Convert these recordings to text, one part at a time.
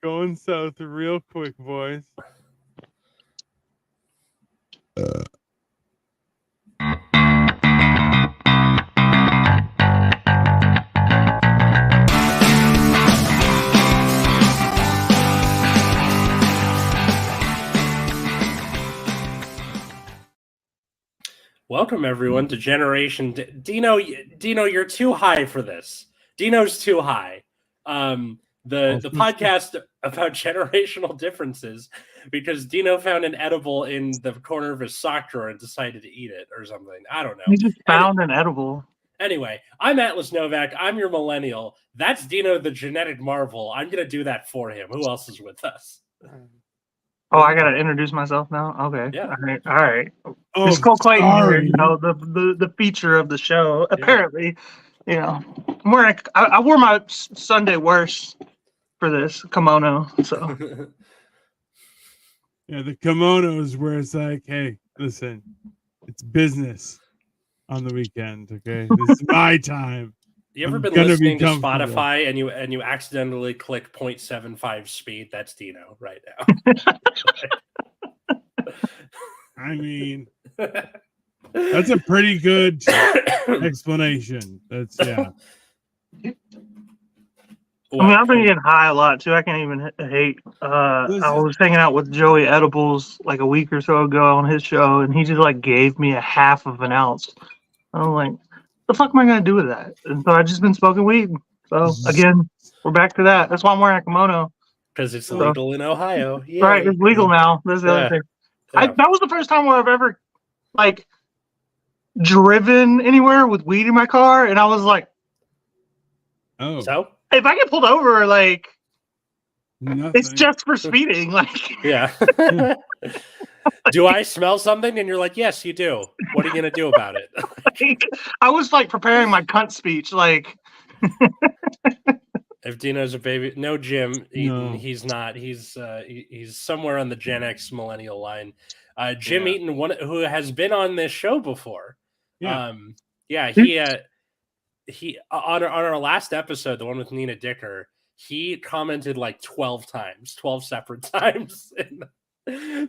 Going south real quick, boys. Welcome everyone to Generation Dino. Dino, you're too high for this. Dino's too high. The podcast about generational differences because Dino found an edible in the corner of his sock drawer and decided to eat it or something. I don't know. He just found an edible. Anyway, I'm Atlas Novak. I'm your millennial. That's Dino, the genetic marvel. I'm gonna do that for him. Who else is with us? Oh, I gotta introduce myself now. Okay, Yeah. all right. Oh, It's Cole Clayton here, sorry. you know, the feature of the show. Apparently, you know, I wore my Sunday worst for this kimono. So Yeah, the kimonos where it's like, hey, listen, it's business on the weekend. Okay, this is my time. You ever I'm been gonna listening be to comfortable. Spotify and you accidentally click 0.75 speed? That's Dino right now. I mean, that's a pretty good explanation. That's I mean, I've been getting high a lot too. I can't even hate. I was hanging out with Joey Edibles like a week or so ago on his show, and he just like gave me a half of an ounce. I'm like, the fuck am I gonna do with that? And so I've just been smoking weed. So again, we're back to that. That's why I'm wearing a kimono. Because it's legal in Ohio. Yay. Right, it's legal now. That's the other thing. Yeah. That was the first time where I've ever like driven anywhere with weed in my car, and I was like, oh, So if I get pulled over, like nothing. it's just for speeding. Like, yeah. Do I smell something? And you're like, yes, you do. What are you gonna do about it? like, I was like preparing my cunt speech. Like, if Dino's a baby, no Jim Eaton. No. He's not. He's somewhere on the Gen X millennial line. Jim Eaton, who has been on this show before. Yeah. He on our last episode, the one with Nina Dicker, he commented like 12 separate times.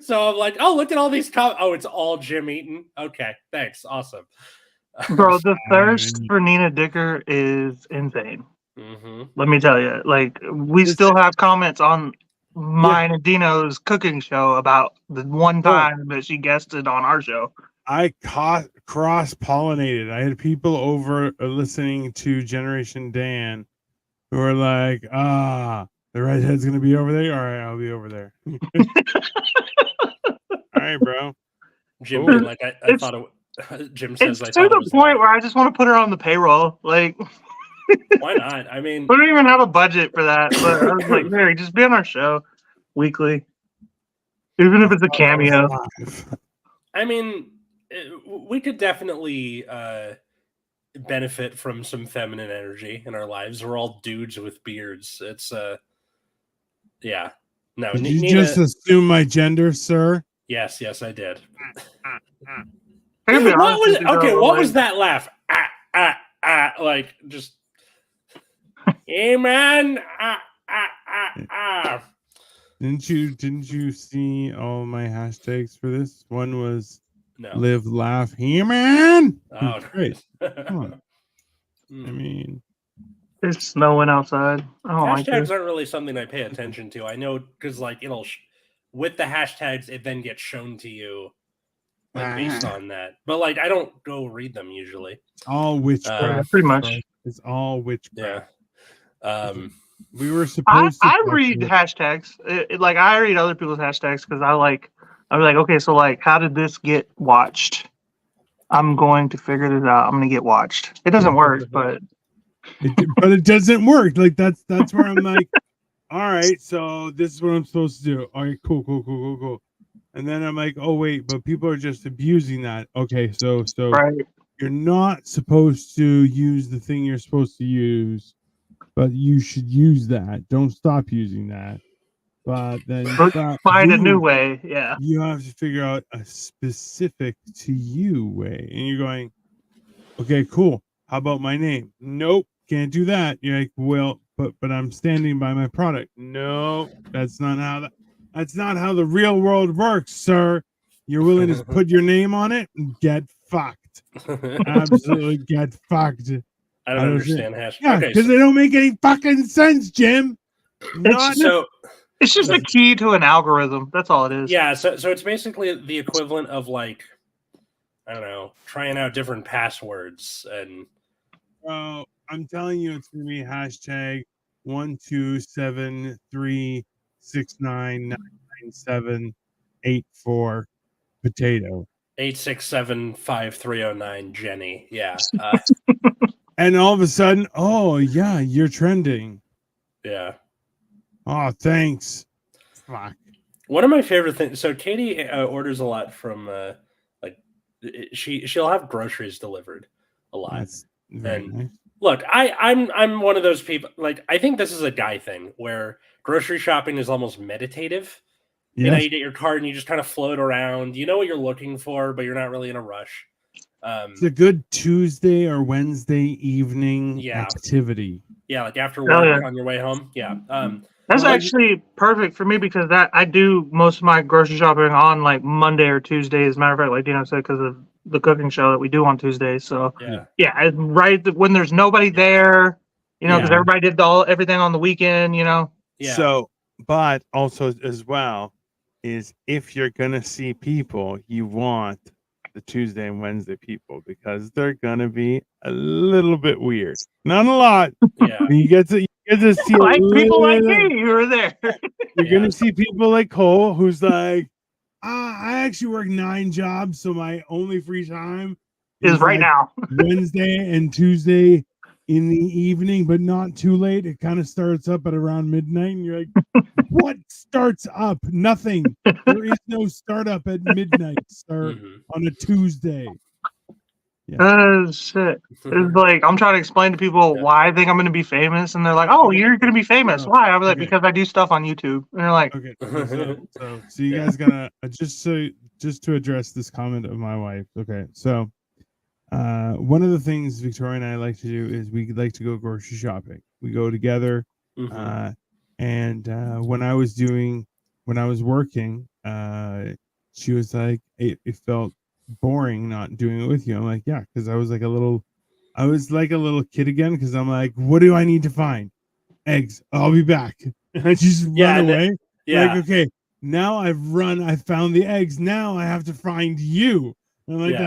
So I'm like, oh, look at all these comments. Oh, it's all Jim Eaton. Okay, thanks. Awesome. bro, the thirst for Nina Dicker is insane. Mm-hmm. Let me tell you. Like, we still have comments on mine and Dino's cooking show about the one time that she guested on our show. I cross-pollinated. I had people over listening to Generation Dan who were like, the redhead's going to be over there? All right, I'll be over there. All right, bro. Jim, like I thought it, Jim says it's to the point where I just want to put her on the payroll. Like, why not? I mean, we don't even have a budget for that. But I was like, Mary, just be on our show weekly. Even if it's a cameo. I mean, we could definitely benefit from some feminine energy in our lives. We're all dudes with beards. It's yeah. No, did you just assume my gender, sir? Yes, I did. What was that laugh? Like just hey man. Didn't you see all my hashtags for this? One was no. Live, laugh, here, man. Oh, great. Come on. I mean, it's snowing outside. Hashtags aren't really something I pay attention to. I know because like it'll with the hashtags, it then gets shown to you like, based on that. But like I don't go read them usually. All witchcraft, pretty much. It's all witchcraft. Yeah. We were supposed to. I read hashtags. Like I read other people's hashtags because I'm like, okay, so like, how did this get watched? I'm going to figure this out. I'm going to get watched. It doesn't work, but it doesn't work. Like that's where I'm like, all right, so this is what I'm supposed to do. All right, cool. And then I'm like, oh wait, but people are just abusing that. Okay, so right. You're not supposed to use the thing you're supposed to use, but you should use that. Don't stop using that. But then find a new way. Yeah. You have to figure out a specific to you way. And you're going, okay, cool. How about my name? Nope, can't do that. You're like, well, but I'm standing by my product. No, that's not how the real world works, sir. You're willing to put your name on it and get fucked. Absolutely get fucked. I don't understand hash. Yeah, Okay, because they don't make any fucking sense, Jim. Not It's just a key to an algorithm. That's all it is. Yeah, so it's basically the equivalent of like, I don't know, trying out different passwords and. I'm telling you, it's gonna be hashtag 12736999784 potato. 8675309 Jenny. Yeah. And all of a sudden, oh yeah, you're trending. Yeah. Oh, thanks. Fuck. One of my favorite things. So Katie orders a lot from like she'll have groceries delivered a lot. That's very nice. Look, I'm one of those people. Like, I think this is a guy thing where grocery shopping is almost meditative. Yes. You know, you get your cart and you just kind of float around. You know what you're looking for, but you're not really in a rush. It's a good Tuesday or Wednesday evening activity. Yeah, like after work on your way home. Yeah. That's actually perfect for me because I do most of my grocery shopping on like Monday or Tuesday. As a matter of fact, like Dino said, because of the cooking show that we do on Tuesdays. So yeah, right when there's nobody there, you know, because everybody did everything on the weekend, you know. Yeah. So, but also as well is if you're gonna see people, you want the Tuesday and Wednesday people because they're gonna be a little bit weird. Not a lot. Yeah. You get to see like people like me who are there. You're gonna see people like Cole who's like, I actually work 9 jobs, so my only free time is right now. Wednesday and Tuesday in the evening, but not too late. It kind of starts up at around midnight, and you're like, what starts up? Nothing. There is no startup at midnight, sir, on a Tuesday. Yeah. Shit. It's like I'm trying to explain to people why I think I'm going to be famous, and they're like, "Oh, you're going to be famous? Why?" I'm like, "Because I do stuff on YouTube." And they're like, "Okay." So you guys gonna just to address this comment of my wife. Okay, so one of the things Victoria and I like to do is we like to go grocery shopping. We go together, and when I was working, she was like, it felt boring not doing it with you. I'm like, yeah, because I was like a little kid again because I'm like, what do I need to find? Eggs. I'll be back. And I just run away. Like, okay, now I found the eggs. Now I have to find you. And I'm like,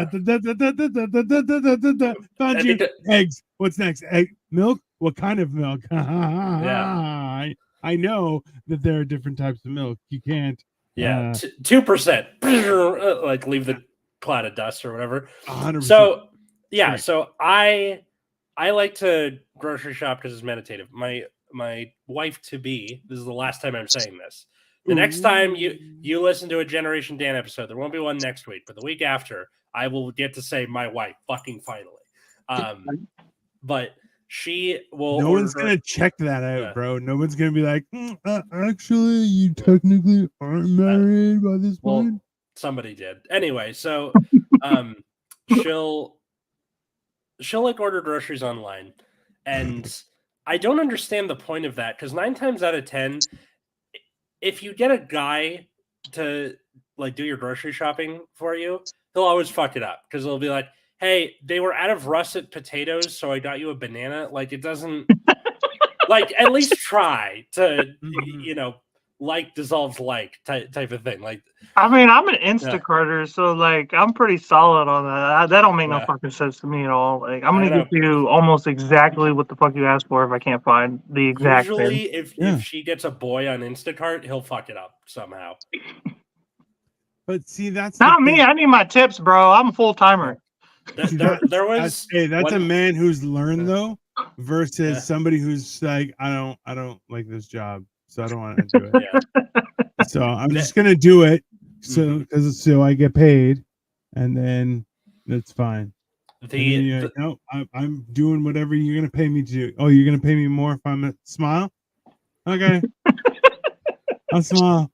found you. Eggs. What's next? Egg milk? What kind of milk? I know that there are different types of milk. You can't 2%. Like leave the cloud of dust or whatever. 100%. So yeah, so I like to grocery shop because it's meditative. My wife to be, this is the last time I'm saying this. The next time you listen to a Generation Dan episode, there won't be one next week, but the week after, I will get to say my wife fucking finally. But she will. No one's gonna check that out, bro. No one's gonna be like, actually, you technically aren't married by this point. Somebody did. Anyway, so she'll like order groceries online, and I don't understand the point of that because 9 times out of 10, if you get a guy to like do your grocery shopping for you, he'll always fuck it up because he'll be like, "Hey, they were out of russet potatoes, so I got you a banana." Like it doesn't like at least try to like dissolves like type of thing. Like I mean, I'm an Instacarter, so like I'm pretty solid on that. That don't make no fucking sense to me at all. Like I'm gonna give you almost exactly what the fuck you asked for if I can't find the exact usually thing. If she gets a boy on Instacart, he'll fuck it up somehow. But see, that's not me. I need my tips, bro. I'm a full timer. There was that's a man who's learned though versus somebody who's like, I don't like this job, so I don't want to do it. So I'm just gonna do it so I get paid, and then that's fine. No, I'm doing whatever you're gonna pay me to do. Oh, you're gonna pay me more if I'm a smile? Okay. I'll smile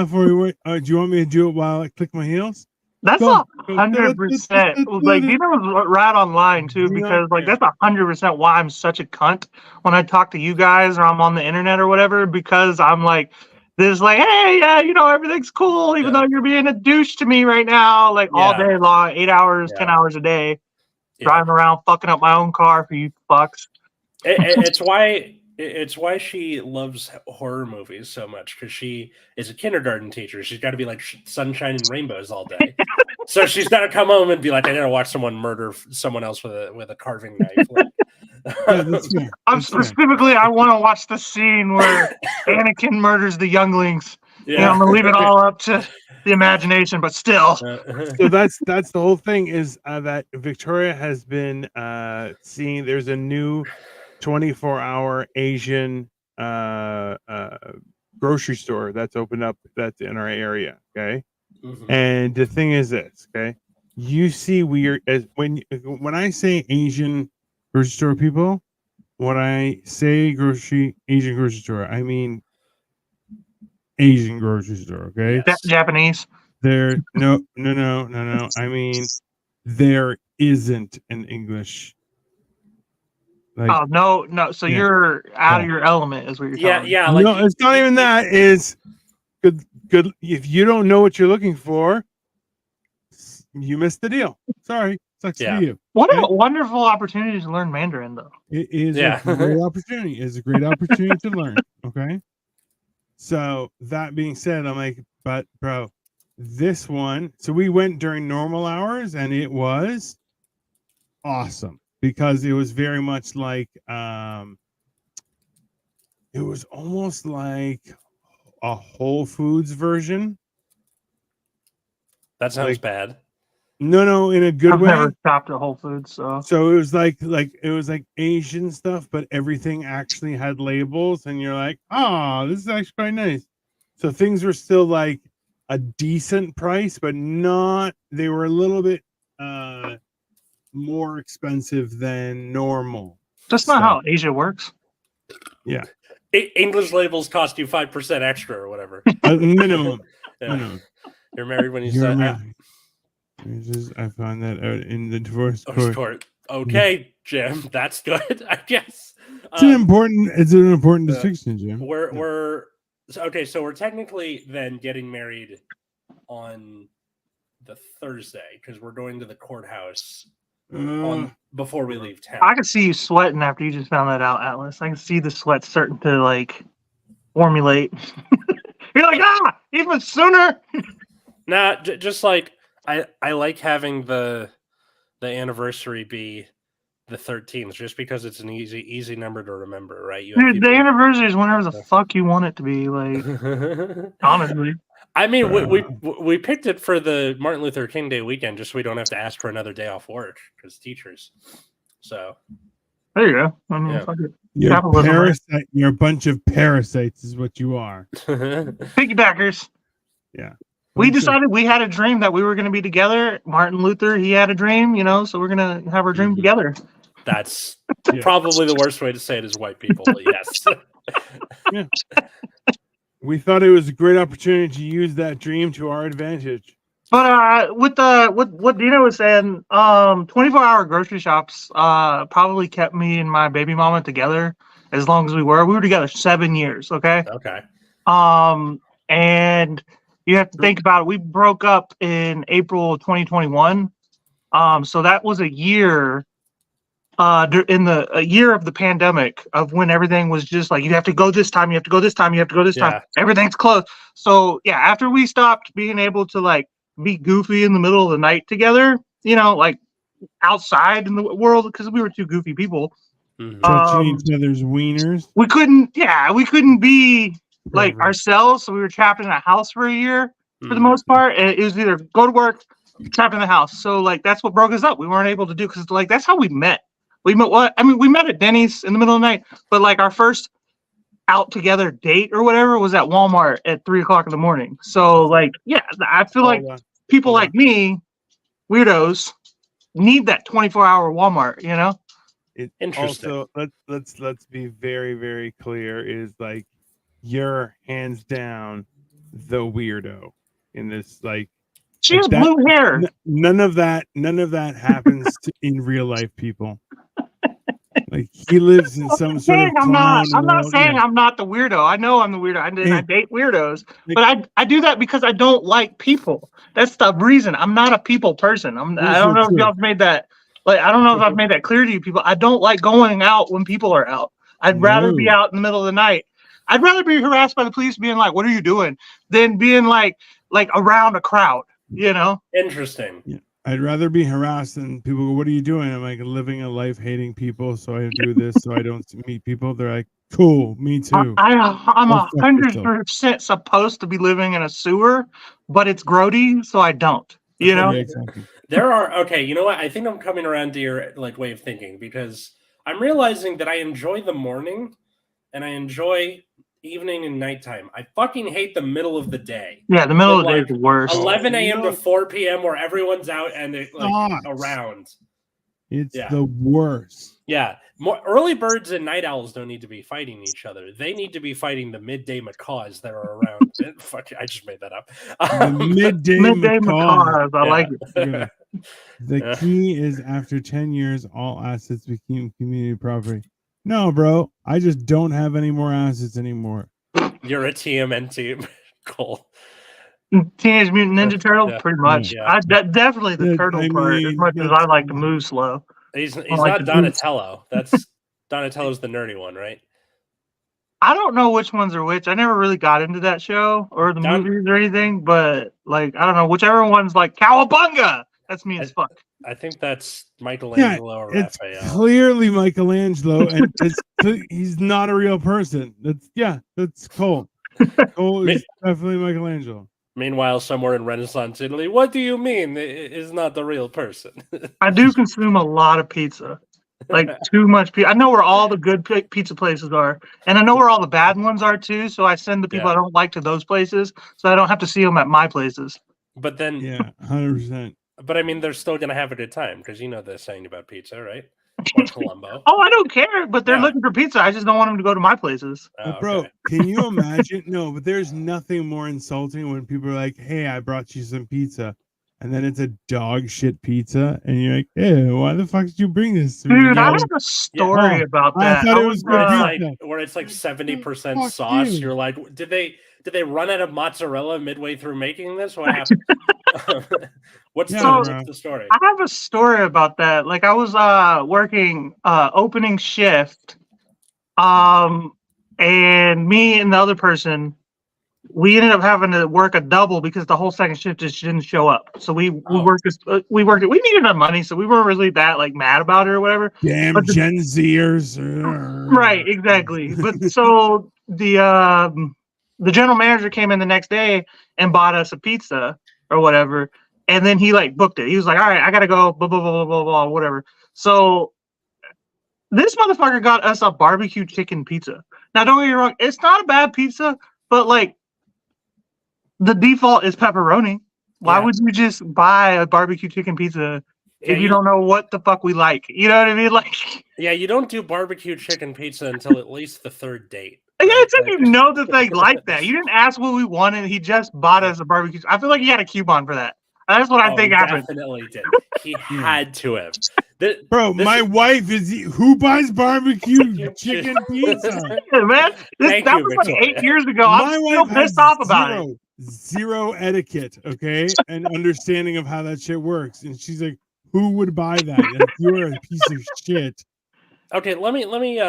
for you. Do you want me to do it while I click my heels? That's not 100%. Like Dino was right online too, because like that's 100% why I'm such a cunt when I talk to you guys or I'm on the internet or whatever, because I'm like this, like, hey, yeah, everything's cool, even though you're being a douche to me right now, like all day long, 8 hours, 10 hours a day, driving around fucking up my own car for you fucks. It's why she loves horror movies so much, because she is a kindergarten teacher. She's got to be like sunshine and rainbows all day. So she's got to come home and be like, I gotta watch someone murder someone else with a carving knife. Specifically, I want to watch the scene where Anakin murders the younglings. Yeah, I'm gonna leave it all up to the imagination, but still. So that's the whole thing is that Victoria has been seeing. There's a new 24-hour Asian grocery store that's opened up that's in our area. Okay. And the thing is this, okay? You see weird as when I say Asian grocery store people, when I say Asian grocery store, I mean Asian grocery store, okay? Yes. Japanese. No. I mean there isn't an English. Like, no. So you're out of your element, is what you're telling me. Yeah. Like, no, it's not even that. Is good. If you don't know what you're looking for, you missed the deal. Sorry, sucks for you. What a wonderful opportunity to learn Mandarin, though. It is a great opportunity. It's a great opportunity to learn. Okay. So that being said, I'm like, but bro, this one. So we went during normal hours, and it was awesome because it was very much like, it was almost like a Whole Foods version. That sounds bad. No, in a good way. I've never shopped at Whole Foods, so it was like it was like Asian stuff, but everything actually had labels, and you're like, oh, this is actually quite nice. So things were still like a decent price, but not. They were a little bit more expensive than normal. That's not how Asia works. Yeah. English labels cost you 5% extra or whatever. Minimum. You're married when you start. I found that out in the divorce court. Okay, Jim, that's good. I guess it's an important distinction, Jim. We're okay. So we're technically then getting married on the Thursday because we're going to the courthouse before we leave town. I can see you sweating after you just found that out, Atlas. I can see the sweat starting to like formulate. You're like, even sooner. Nah, just like I like having the anniversary be the 13th, just because it's an easy number to remember, right? Dude, the anniversary is whenever the fuck you want it to be. Like, honestly. I mean, we picked it for the Martin Luther King Day weekend, just so we don't have to ask for another day off work because teachers. So there you go. I mean, fuck it. You're a bunch of parasites, is what you are. Piggybackers. Yeah. We decided we had a dream that we were going to be together. Martin Luther, he had a dream, so we're going to have our dream together. That's probably the worst way to say it as white people, but yes. Yeah. We thought it was a great opportunity to use that dream to our advantage. But with what Dino was saying, 24-hour grocery shops probably kept me and my baby mama together as long as we were. We were together 7 years, okay? Okay. And you have to think about it. We broke up in April 2021. So that was a year in a year of the pandemic, of when everything was just like, you have to go this time, you have to go this time, you have to go this time. Everything's closed. So yeah, after we stopped being able to like be goofy in the middle of the night together, like outside in the world, because we were two goofy people. Touching each other's wieners. We couldn't be like ourselves, so we were trapped in a house for a year for the most part, and it was either go to work, trapped in the house. So like that's what broke us up. We weren't able to do, because like that's how we met. We met at Denny's in the middle of the night, but like our first out together date or whatever was at Walmart at 3:00 in the morning. So like, yeah, I feel like people like me, weirdos, need that 24-hour Walmart. Interesting. Also, let's be very, very clear. Is like, you're hands down the weirdo in this. Like, She has blue hair. None of that happens in real life, people. Like he lives in some sort of clown I'm not world. saying I'm not the weirdo. I know I'm the weirdo. I date weirdos, but I do that because I don't like people. That's the reason. I'm not a people person. I don't know if y'all made that. Like I don't know if I've made that clear to you people. I don't like going out when people are out. I'd rather be out in the middle of the night. I'd rather be harassed by the police being like, "What are you doing?" than being like around a crowd. You know? Interesting. Yeah. I'd rather be harassed than people go, "What are you doing?" I'm like, living a life hating people, so I do this so I don't meet people. They're like, "Cool, me too." I'm 100% supposed to be living in a sewer, but it's grody, so I don't. You know? Yeah, exactly. There are okay. You know what? I think I'm coming around to your way of thinking because I'm realizing that I enjoy the morning and I enjoy evening and nighttime. I fucking hate the middle of the day. Yeah, the middle of the day is the worst. 11 a.m. to 4 p.m. where everyone's out and they're around. It's the worst. Yeah. More early birds and night owls don't need to be fighting each other. They need to be fighting the midday macaws that are around. Fuck, I just made that up. The midday macaws. I like it. The key is after 10 years, all assets became community property. No, bro. I just don't have any more assets anymore. You're a TMNT. Cool. Teenage Mutant Ninja Turtle, pretty much. Yeah. Definitely the turtle part, as much as I like to move slow. He's not Donatello. Donatello's the nerdy one, right? I don't know which ones are which. I never really got into that show or the movies or anything, but like I don't know, whichever one's like Cowabunga. That's me as fuck. I think that's Michelangelo or Raphael. It's clearly Michelangelo, and he's not a real person. That's Cole. Cole is definitely Michelangelo. Meanwhile, somewhere in Renaissance Italy, what do you mean is not the real person? I do consume a lot of pizza, like too much pizza. I know where all the good pizza places are, and I know where all the bad ones are too. So I send the people I don't like to those places, so I don't have to see them at my places. But then, 100%. But I mean, they're still gonna have a good time because you know the saying about pizza, right? Or Columbo. Oh, I don't care, but they're looking for pizza. I just don't want them to go to my places. Bro, can you imagine? No, but there's nothing more insulting when people are like, "Hey, I brought you some pizza," and then it's a dog shit pizza, and you're like, "Hey, why the fuck did you bring this?" Dude, I have a story about that. I thought it was good where it's like 70% sauce. You're like, did they run out of mozzarella midway through making this? What happened? What's the story? I have a story about that. Like I was working opening shift, and me and the other person, we ended up having to work a double because the whole second shift just didn't show up. So we worked it. We needed our money, so we weren't really that like mad about it or whatever. Damn Gen Zers. Right, exactly. But so the general manager came in the next day and bought us a pizza or whatever. And then he like booked it. He was like, "All right, I gotta go, blah, blah, blah, blah, blah, whatever." So this motherfucker got us a barbecue chicken pizza. Now, don't get me wrong, it's not a bad pizza, but like the default is pepperoni. Why would you just buy a barbecue chicken pizza if you don't know what the fuck we like? You know what I mean? Like, you don't do barbecue chicken pizza until at least the third date. Yeah, it's like you know that they like that. You didn't ask what we wanted. He just bought us a barbecue. I feel like he had a coupon for that. That's what I think happened. Definitely did. He had to have. My wife is who buys barbecue chicken pizza? Man, that was like 8 years ago. I'm still pissed off about it. Zero etiquette, okay, and understanding of how that shit works. And she's like, "Who would buy that? Like, you're a piece of shit." Okay, let me.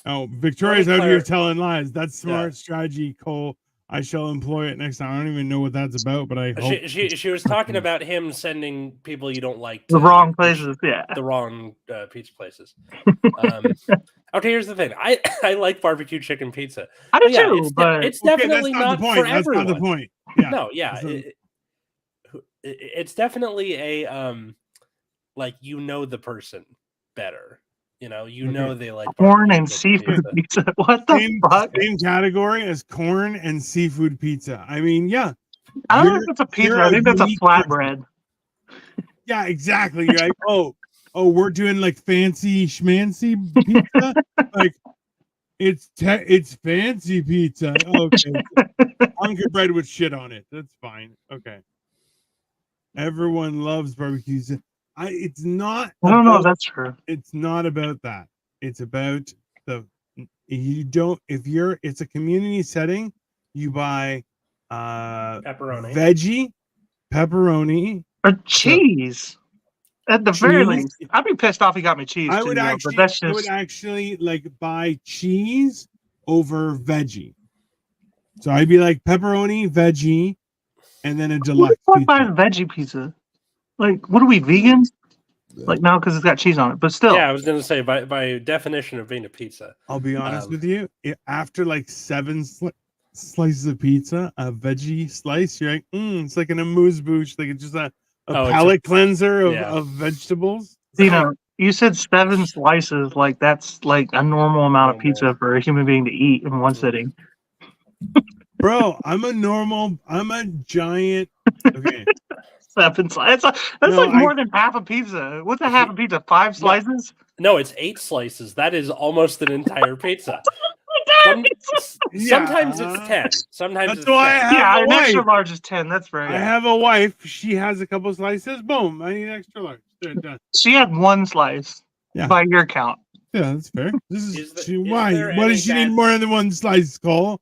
Oh, Victoria's out here telling lies. That's smart strategy, Cole. I shall employ it next time. I don't even know what that's about, but I hope. She was talking about him sending people you don't like to the wrong places. Yeah, the wrong pizza places. Okay, here's the thing. I like barbecue chicken pizza. I do too, but it's definitely not for everyone. That's not the point. Yeah. No, it's definitely a like the person better. You know they like corn and seafood pizza. What the fuck? Same category as corn and seafood pizza. I mean, I don't think that's a pizza. I think that's a flatbread. Yeah, exactly. You're like, oh, we're doing like fancy schmancy pizza. Like it's fancy pizza. Okay, hunker bread with shit on it. That's fine. Okay. Everyone loves barbecue. It's not. I don't know if about- that's true. It's not about that. It's about you don't. If you're, it's a community setting. You buy Pepperoni. veggie, pepperoni. Or cheese. At the very Cheese? least, I'd be pissed off he got me cheese. I too, would though, actually, but that's I would just actually like buy cheese over veggie. So I'd be like pepperoni, veggie, and then a who deluxe the fuck buys pizza. veggie pizza? Like, what are we, vegans? Like, no, because it's got cheese on it. But still, Yeah, I was gonna say by definition of being a pizza. I'll be honest Um, with you. After like 7 slices of pizza, a veggie slice, you're like, it's like an amuse-bouche, like it's just a Oh, it's palate cleanser of, yeah. of vegetables. you said 7 slices. Like, that's like a normal amount of Oh, pizza man. for a human being to eat in one sitting. Bro, I'm a giant. Okay. 7 slices. That's No, like more than half a pizza. What's a half a pizza? 5 slices? No, it's 8 slices. That is almost an entire pizza. Sometimes it's 10. Sometimes That's it's why 10. I have Yeah, a an extra wife. large is 10. That's right. I have a wife. She has a couple slices. Boom. I need extra large. They're done. She had 1 slice Yeah. by your count. Yeah, that's fair. This is why. there What any does she need bad- more than 1 slice, Cole?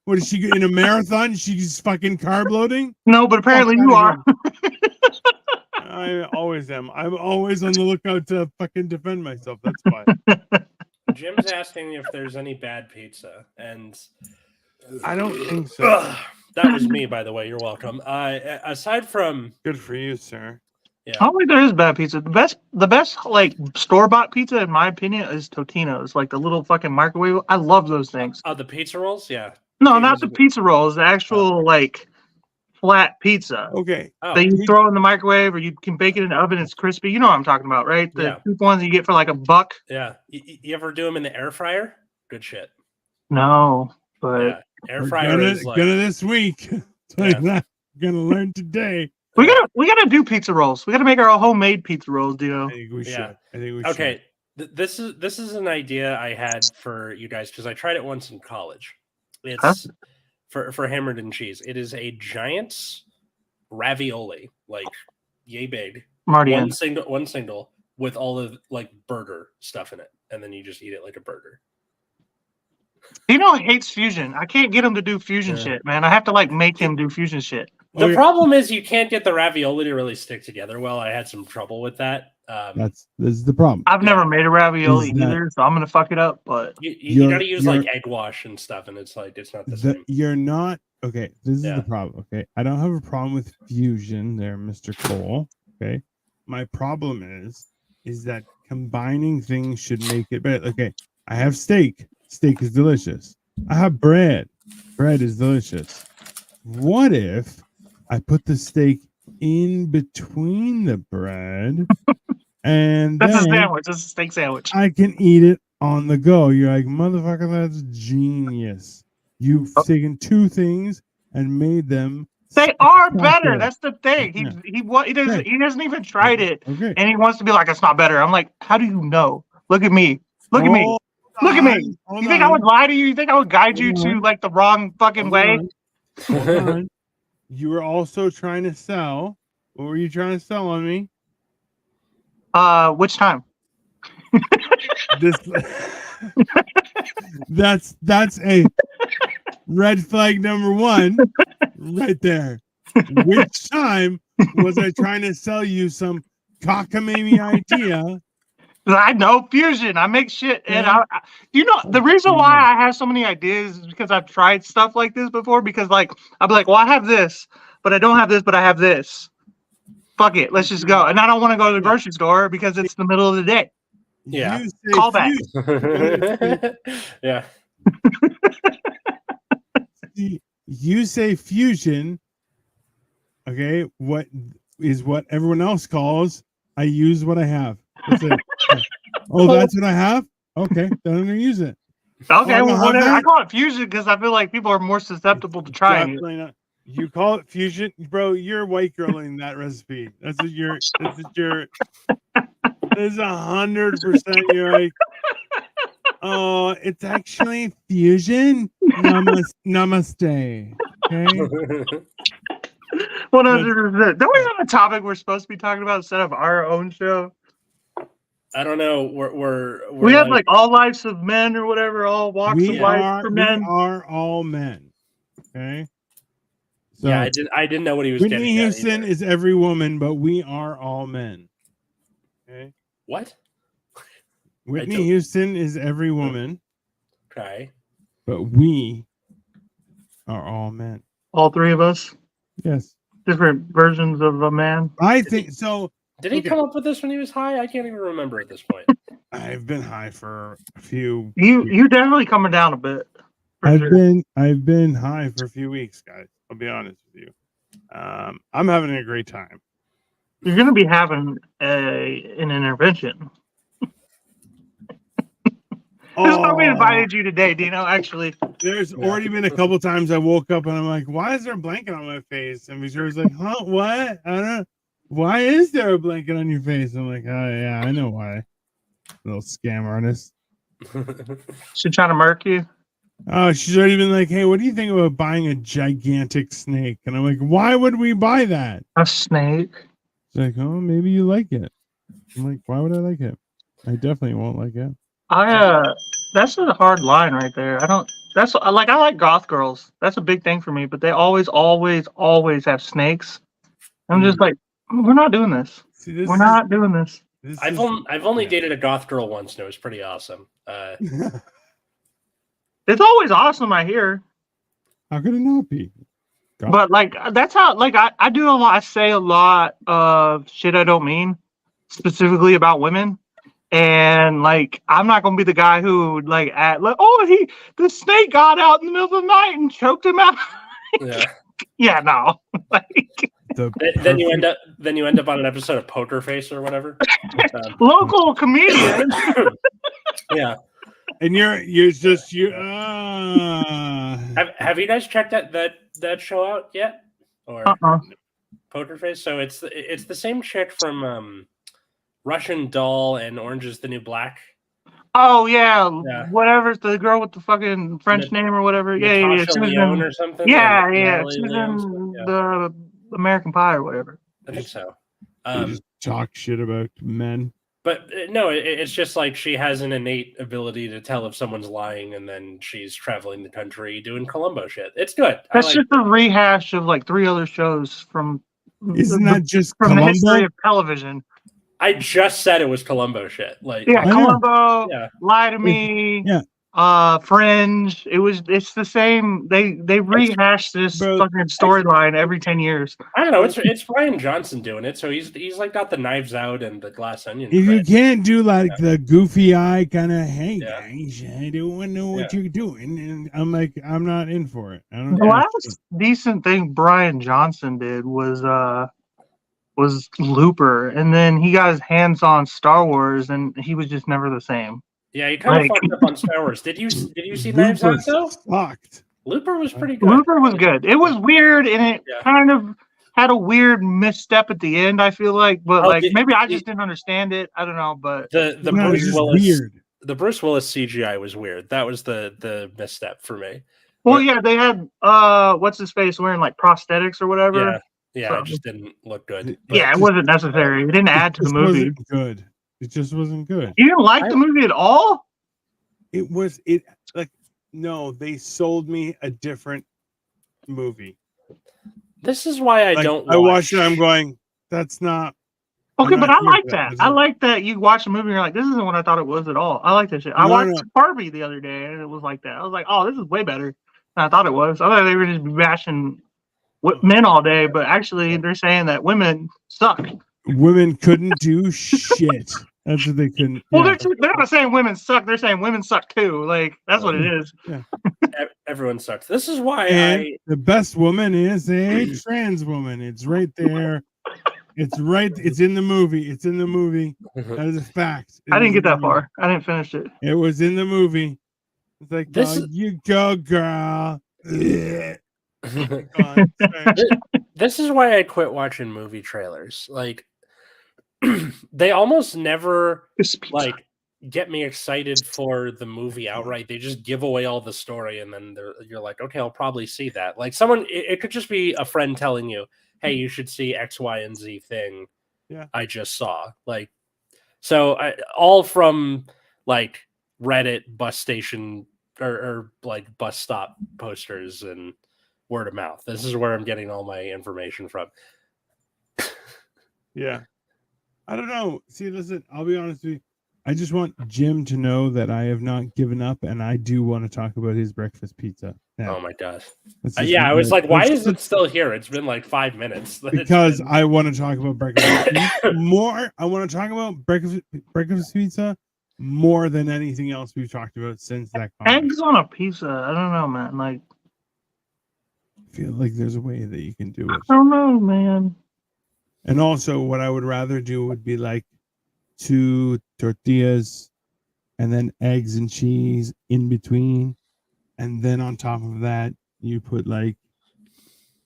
What is she in a marathon? She's fucking carb loading? No, but apparently Fuck you outta are. I always am. I'm always on the lookout to fucking defend myself. That's why. Jim's asking if there's any bad pizza, and I don't think so. that was me, by the way. You're welcome. Aside from Good for you, sir. I don't think there is bad pizza. The best like store bought pizza, in my opinion, is Totino's. Like the little fucking microwave. I love those things. the pizza rolls, yeah. No, not the pizza rolls. The actual like flat pizza Okay. Oh, that you throw in the microwave, or you can bake it in the oven. It's crispy. You know what I'm talking about, right? The Yeah. cheap ones you get for like $1. yeah. You ever do them in the air fryer? Good shit. No, but Yeah, air We're fryer gonna, is like gonna this week. Yeah. Gonna learn today. we gotta do pizza rolls. We gotta make our homemade pizza rolls, Dino. I think we should. Yeah. I think we should. okay. This is an idea I had for you guys because I tried it once in college. It's for hammered and cheese. It is a giant ravioli, like yay big. Marty, One single with all of like burger stuff in it, and then you just eat it like a burger. Dino hates fusion. I can't get him to do fusion Yeah. shit, man. I have to like make him do fusion shit. The Okay. problem is you can't get the ravioli to really stick together well. I had some trouble with that. This is the problem. I've never made a ravioli Is that- either, so I'm gonna fuck it up. But you You're- got to use you're- like egg wash and stuff, and it's not the same. You're not okay. This is Yeah. the problem. Okay, I don't have a problem with fusion, there, Mr. Cole. Okay, my problem is that combining things should make it better. Okay, I have steak. Steak is delicious. I have bread. Bread is delicious. What if I put the steak in between the bread and that's a then sandwich. That's a steak sandwich. I can eat it on the go? You're like, motherfucker, that's genius. You've taken 2 things and made them. They are Not better. good. That's the thing. He Yeah. he doesn't even tried it, Okay. and he wants to be like, it's not better. I'm like, how do you know? Look at me. Look at me. Hold Look at me. on, hold You think I on, would lie to you? You think I would guide you Hold to on. like the wrong fucking hold way? on, hold on. You were also trying to sell. What were you trying to sell on me? Which time? This. that's a red flag number 1 right there. Which time was I trying to sell you some cockamamie idea? I know fusion. I make shit, and Yeah. you know, the reason why I have so many ideas is because I've tried stuff like this before. Because like I'll be like, well, I have this, but I don't have this, but I have this. Fuck it, let's just go. And I don't want to go to the grocery store because it's the middle of the day. Yeah. You say Call back. Yeah. You say fusion. Okay, what is what everyone else calls? I use what I have. That's it. Oh, that's what I have. Okay, then I'm gonna use it. Okay, Oh, well, how whatever. bad? I call it fusion because I feel like people are more susceptible to trying it. Definitely not. You call it fusion, bro. You're white girling that recipe. That's what you're. That's what you're. There's 100%. You're like, oh, it's actually fusion. Namaste. Okay. 100%. Don't we have a topic we're supposed to be talking about instead of our own show? I don't know. We had like all lives of men or whatever, all walks of life for men. We are all men. Okay. So yeah, I didn't know what he was Whitney getting at. Houston is every woman, but we are all men. Okay. What? Whitney Houston is every woman. Okay. But we are all men. All three of us? Yes. Different versions of a man? I think so. Did he come up with this when he was high? I can't even remember at this point. I've been high for a few. You definitely coming down a bit. I've been high for a few weeks, guys. I'll be honest with you. I'm having a great time. You're gonna be having an intervention. That's why we invited you today, Dino. Actually, there's already been a couple times I woke up and I'm like, "Why is there a blanket on my face?" And Vishal like, "Huh? What? I don't know. Why is there a blanket on your face?" I'm like, "Oh yeah, I know why." Little scam artist. She trying to murk you? Oh, she's already been like, "Hey, what do you think about buying a gigantic snake?" And I'm like, "Why would we buy that?" A snake? She's like, "Oh, maybe you like it." I'm like, "Why would I like it? I definitely won't like it." That's a hard line right there. I like goth girls. That's a big thing for me, but they always have snakes. I'm just like, we're not doing this. We're not doing this. I've only dated a goth girl once, and it was pretty awesome. It's always awesome, I hear. How could it not be? God. But like that's how I do a lot. I say a lot of shit I don't mean, specifically about women. And like, I'm not gonna be the guy who like the snake got out in the middle of the night and choked him out. Yeah, no. Like, then you end up on an episode of Poker Face or whatever. Local comedian. Yeah. And you're just Have you guys checked that show out yet? Or Poker Face? So it's the same chick from Russian Doll and Orange is the New Black. Oh yeah. Whatever, the girl with the fucking French name or whatever. Natasha Leone or something. Yeah. She was in the American Pie or whatever. I think so. Just talk shit about men. But no, it's just like she has an innate ability to tell if someone's lying, and then she's traveling the country doing Columbo shit. It's good. That's just a rehash of like 3 other shows from. Isn't that just from Columbo? The history of television? I just said it was Columbo shit. Like Columbo, Lie to Me, Fringe. It's the same. They rehash this fucking storyline every 10 years. I don't know. It's Ryan Johnson doing it, so he's like got the Knives Out and the Glass Onion. If you can't do like the goofy eye kind of, hey guys, I don't know what you're doing, and I'm like, I'm not in for it. The last decent thing Brian Johnson did was Looper, and then he got his hands on Star Wars, and he was just never the same. Yeah, he kind of fucked up on Star Wars. Did you see Knives Out though? Fucked. Looper was pretty good. Looper was good. It was weird, and it kind of had a weird misstep at the end. I feel like, but maybe I just didn't understand it. I don't know, but the Bruce Willis weird. The Bruce Willis CGI was weird. That was the misstep for me. Well, they had what's his face wearing like prosthetics or whatever. Yeah, it just didn't look good. Yeah, it wasn't necessary. It didn't add to the movie. Good. It just wasn't good. You didn't like the movie at all? No, they sold me a different movie. This is why I watched it. I'm going, that's not. Okay, but I like that. I like that you watch a movie and you're like, this isn't what I thought it was at all. I like that shit. I watched Barbie the other day and it was like that. I was like, oh, this is way better than I thought it was. I thought they were just bashing men all day, but actually they're saying that women suck. Women couldn't do shit. That's what they couldn't. Well, they're not saying women suck. They're saying women suck too. Like that's what it is. Yeah. Everyone sucks. This is why the best woman is a trans woman. It's right there. It's right. It's in the movie. It's in the movie. That is a fact. I didn't get that far. I didn't finish it. It was in the movie. It's like, you go, girl. This is why I quit watching movie trailers. Like they almost never get me excited for the movie outright. They just give away all the story, and then you're like, okay, I'll probably see that. Like it could just be a friend telling you, hey, you should see X, Y, and Z thing. Yeah, I just saw. Like, so all from like Reddit, bus station, or like bus stop posters and word of mouth. This is where I'm getting all my information from. Yeah. I don't know. See, listen, I'll be honest with you. I just want Jim to know that I have not given up, and I do want to talk about his breakfast pizza. Oh my god! Yeah, I was like, why is it still here? It's been like 5 minutes. Because I want to talk about breakfast pizza more. I want to talk about breakfast pizza more than anything else we've talked about since that comment. Eggs on a pizza. I don't know, man. Like, I feel like there's a way that you can do it. I don't know, man. And also, what I would rather do would be like 2 tortillas and then eggs and cheese in between. And then on top of that, you put like.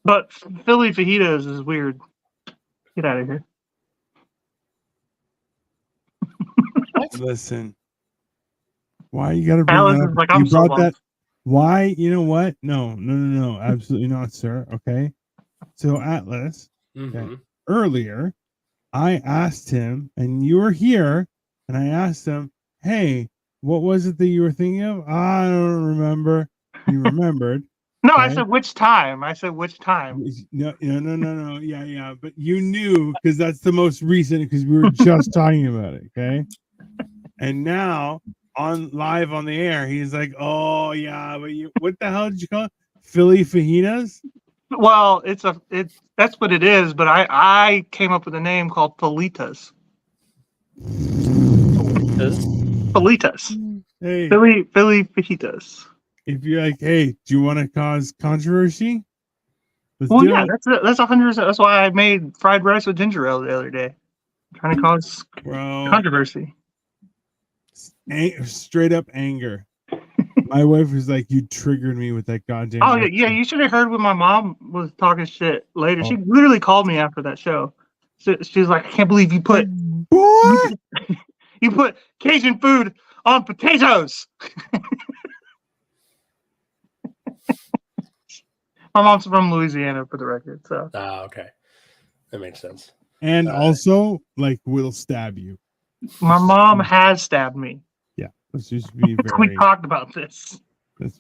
But Philly fajitas is weird. Get out of here. Listen. Why you gotta bring Alice that up? is like, You I'm so brought that. lost. Why? You know what? No. Absolutely not, sir. Okay. So Atlas, okay, earlier, I asked him, and you were here, and I asked him, hey, what was it that you were thinking of? I don't remember. You remembered. No, okay? I said which time. No. Yeah. But you knew because that's the most recent because we were just talking about it. Okay. And now on live on the air, he's like, oh yeah, but what the hell did you call it? Philly fajitas? Well, that's what it is, but I came up with a name called Felitas. Hey, Philly fajitas. if you're like, hey, do you want to cause controversy? That's 100%. That's why I made fried rice with ginger ale the other day. I'm trying to cause controversy. Straight up anger. My wife was like, you triggered me with that goddamn. Oh yeah, you should have heard when my mom was talking shit later. She literally called me after that show. She was like, I can't believe you put you put Cajun food on potatoes. My mom's from Louisiana, for the record. So. Okay, that makes sense. And also, like, will stab you. My mom has stabbed me. Yeah, let's just be very. We talked about this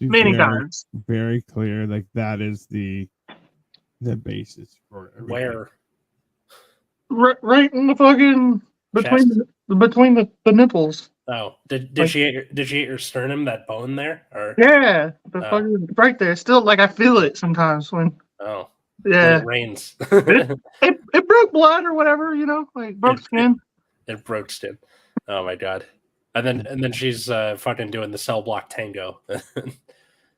many times. Very clear, like that is the basis for everything. Where? Right in the fucking between the nipples. Oh, did she eat your sternum, that bone there? Or yeah, fucking right there. Still, like I feel it sometimes when. Oh. Yeah. When it rains. it broke blood or whatever, like broke skin. It broke skin. Oh my god. And then she's fucking doing the cell block tango.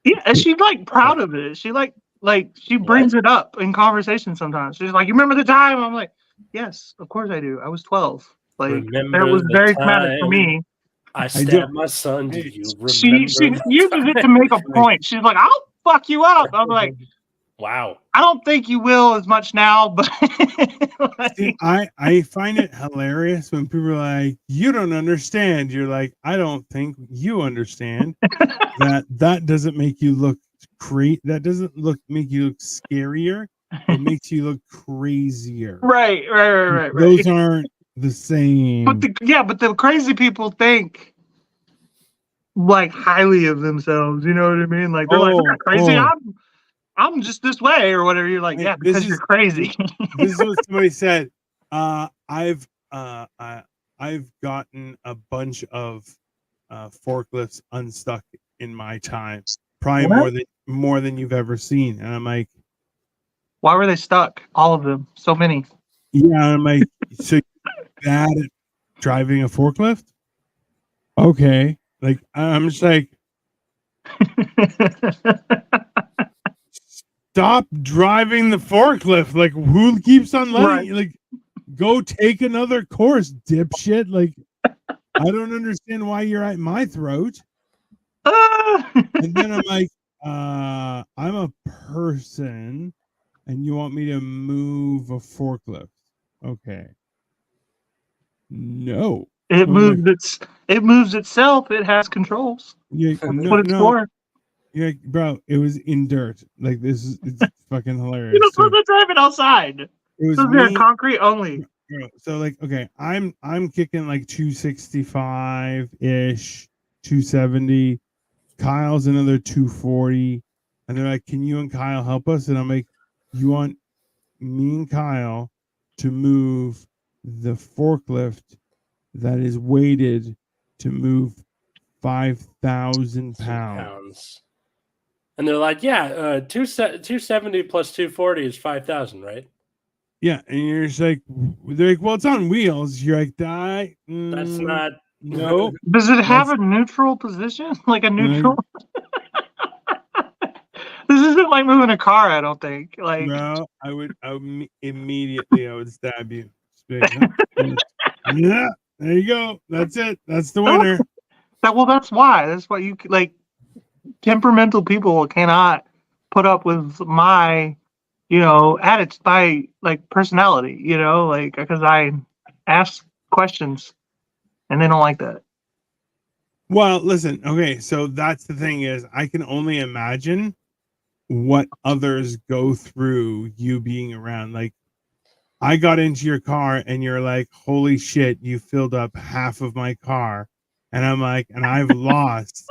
Yeah, and she's like proud of it. She like she brings it up in conversation sometimes. She's like, you remember the time? I'm like, yes, of course I do. I was 12. Like that was very traumatic for me. I stabbed my son. Do you remember? She uses it to make a point. She's like, I'll fuck you up. I'm like, wow. I don't think you will as much now, but See, I find it hilarious when people are like, you don't understand. You're like, I don't think you understand. that doesn't make you look that doesn't make you look scarier. It makes you look crazier. Right. Those aren't the same. But the crazy people think like highly of themselves. You know what I mean? Like they're like, I'm crazy. I'm just this way or whatever. You're like, yeah, because you're crazy. This is what somebody said. I've gotten a bunch of forklifts unstuck in my time, probably more than you've ever seen. And I'm like, why were they stuck? All of them, so many. Yeah, I'm like, so bad at driving a forklift? Okay, like I'm just like. Stop driving the forklift. Like, who keeps on letting you? Like, go take another course, dipshit. Like, I don't understand why you're at my throat. And then I'm like, I'm a person, and you want me to move a forklift? Okay. No. It moved It moves itself. It has controls. Yeah, That's what it's for. Yeah, bro, it was in dirt. Like it's fucking hilarious. You're not too. supposed to drive it outside. It was So they're me. concrete only. So like, okay, I'm kicking like 265 ish, 270. Kyle's another 240, and they're like, "Can you and Kyle help us?" And I'm like, "You want me and Kyle to move the forklift that is weighted to move 5,000 pounds?" And they're like, "Yeah, 270 plus 240 is 5,000, right?" Yeah, and you're just like, they're like, "Well, it's on wheels." You're like, That's not. no." Does it have a neutral position? Like a neutral? This isn't like moving a car, I don't think. Like, Bro, I would immediately stab you. Yeah, there you go. That's it. That's the winner. well, that's why. That's why you like temperamental people cannot put up with my, attitude, my like personality. Like because I ask questions and they don't like that. Well, listen. Okay, so that's the thing is, I can only imagine what others go through you being around. Like, I got into your car and you're like, "Holy shit, you filled up half of my car," and I'm like, "And I've lost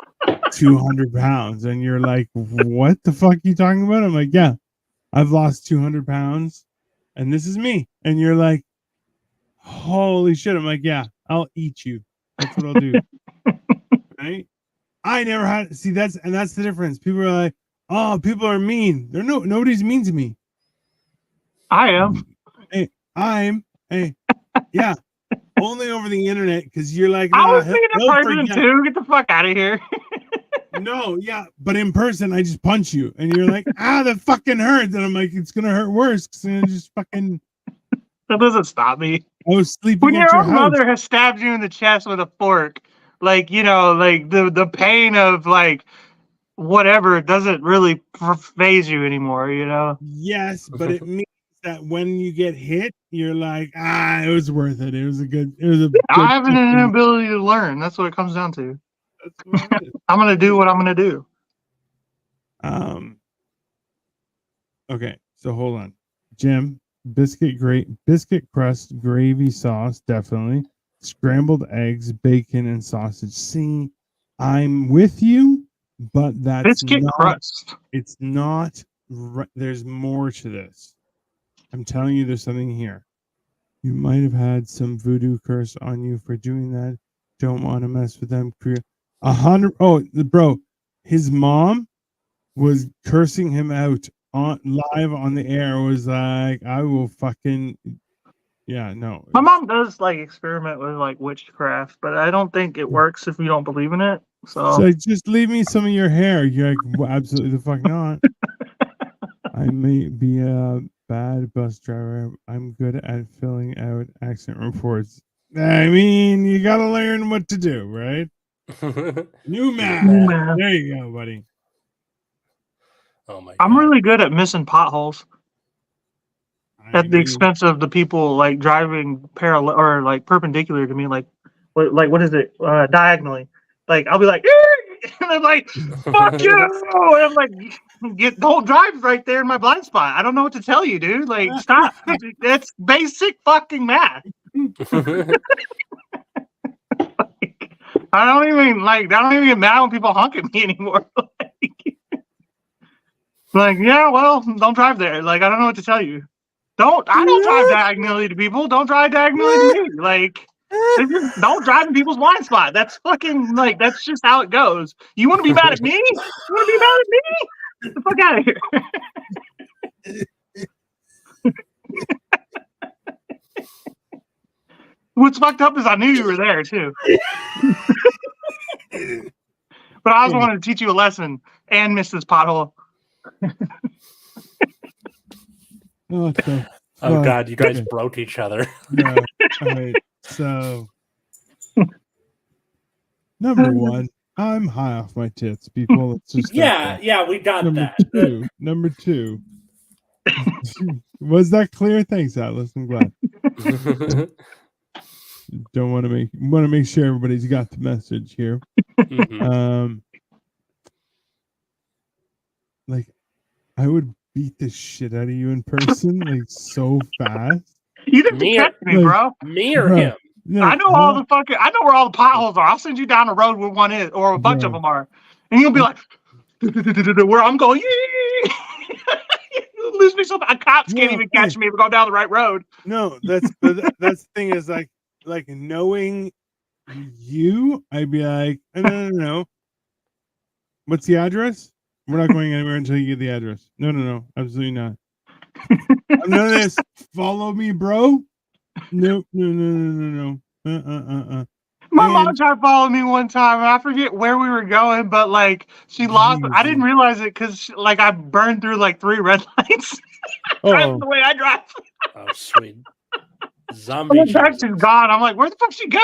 200 pounds," and you're like, "What the fuck are you talking about?" I'm like, "Yeah, I've lost 200 pounds, and this is me," and you're like, "Holy shit!" I'm like, "Yeah, I'll eat you. That's what I'll do." Right? I never had that's the difference. People are like, "Oh, people are mean." Nobody's mean to me. I am. Hey, yeah, only over the internet because you're like, I was nah, being a person too. Get the fuck out of here. No, yeah, but in person, I just punch you, and you're like, that fucking hurts, and I'm like, it's gonna hurt worse because I just fucking. That doesn't stop me. I was sleeping when at your your own house. mother has stabbed you in the chest with a fork, like like the pain of like whatever doesn't really phase you anymore. Yes, but it means that when you get hit, you're like, it was worth it. It was a good. I have an inability to learn. That's what it comes down to. That's what it is. I'm gonna do what I'm gonna do. Okay, so hold on, Jim. Biscuit crust, gravy sauce, definitely. Scrambled eggs, bacon, and sausage. See, I'm with you, but that's biscuit crust. It's not. There's more to this. I'm telling you, there's something here. You might have had some voodoo curse on you for doing that. Don't want to mess with them. 100. Oh, bro, his mom was cursing him out on live on the air. Was like, I will fucking. Yeah, no. My mom does like experiment with like witchcraft, but I don't think it works if you don't believe in it. So like, just leave me some of your hair. You're like, well, absolutely the fuck not. I may be a bad bus driver. I'm good at filling out accident reports. I mean, you gotta learn what to do, right? New math. There you go, buddy. Oh my God. I'm really good at missing potholes. At the expense of the people like driving parallel or like perpendicular to me, like what is it? Diagonally. Like I'll be like, and I'm like, fuck you! And I'm like, don't drive right there in my blind spot. I don't know what to tell you, dude. Like, stop. That's basic fucking math. I don't even get mad when people honk at me anymore. like, yeah, well, don't drive there. Like, I don't know what to tell you. I don't drive diagonally to people. Don't drive diagonally to me. Like, don't drive in people's blind spot. That's fucking like that's just how it goes. You want to be mad at me? You want to be mad at me? Get the fuck out of here. What's fucked up is I knew you were there too. But I also wanted to teach you a lesson and miss this pothole. Oh God, you guys broke each other. Yeah. All right. So, number one, I'm high off my tits, people. It's just yeah, we got that. Number two. Was that clear? Thanks, Atlas. I'm glad. don't want to make sure everybody's got the message here. Mhm. Like I would beat the shit out of you in person, like so fast. You didn't Me or- catch me, Like, bro. Me or bro, him? no, I know I know where all the potholes are. I'll send you down the road where one is, or a bunch of Bro. them are, and you'll be like, where I'm going. You lose me something. Cops can't No, even catch me if we go down the right road. No, that's the thing is like knowing you, I'd be like, no. What's the address? We're not going anywhere until you get the address. No, absolutely not. None of this. Follow me, bro. No. My And mom tried following me one time, and I forget where we were going, but like she lost. I didn't realize it because like I burned through like 3 red lights driving the way I drive. Oh, sweet. I'm Zombie like, back, Jesus. she's gone. I'm like, where the fuck she go?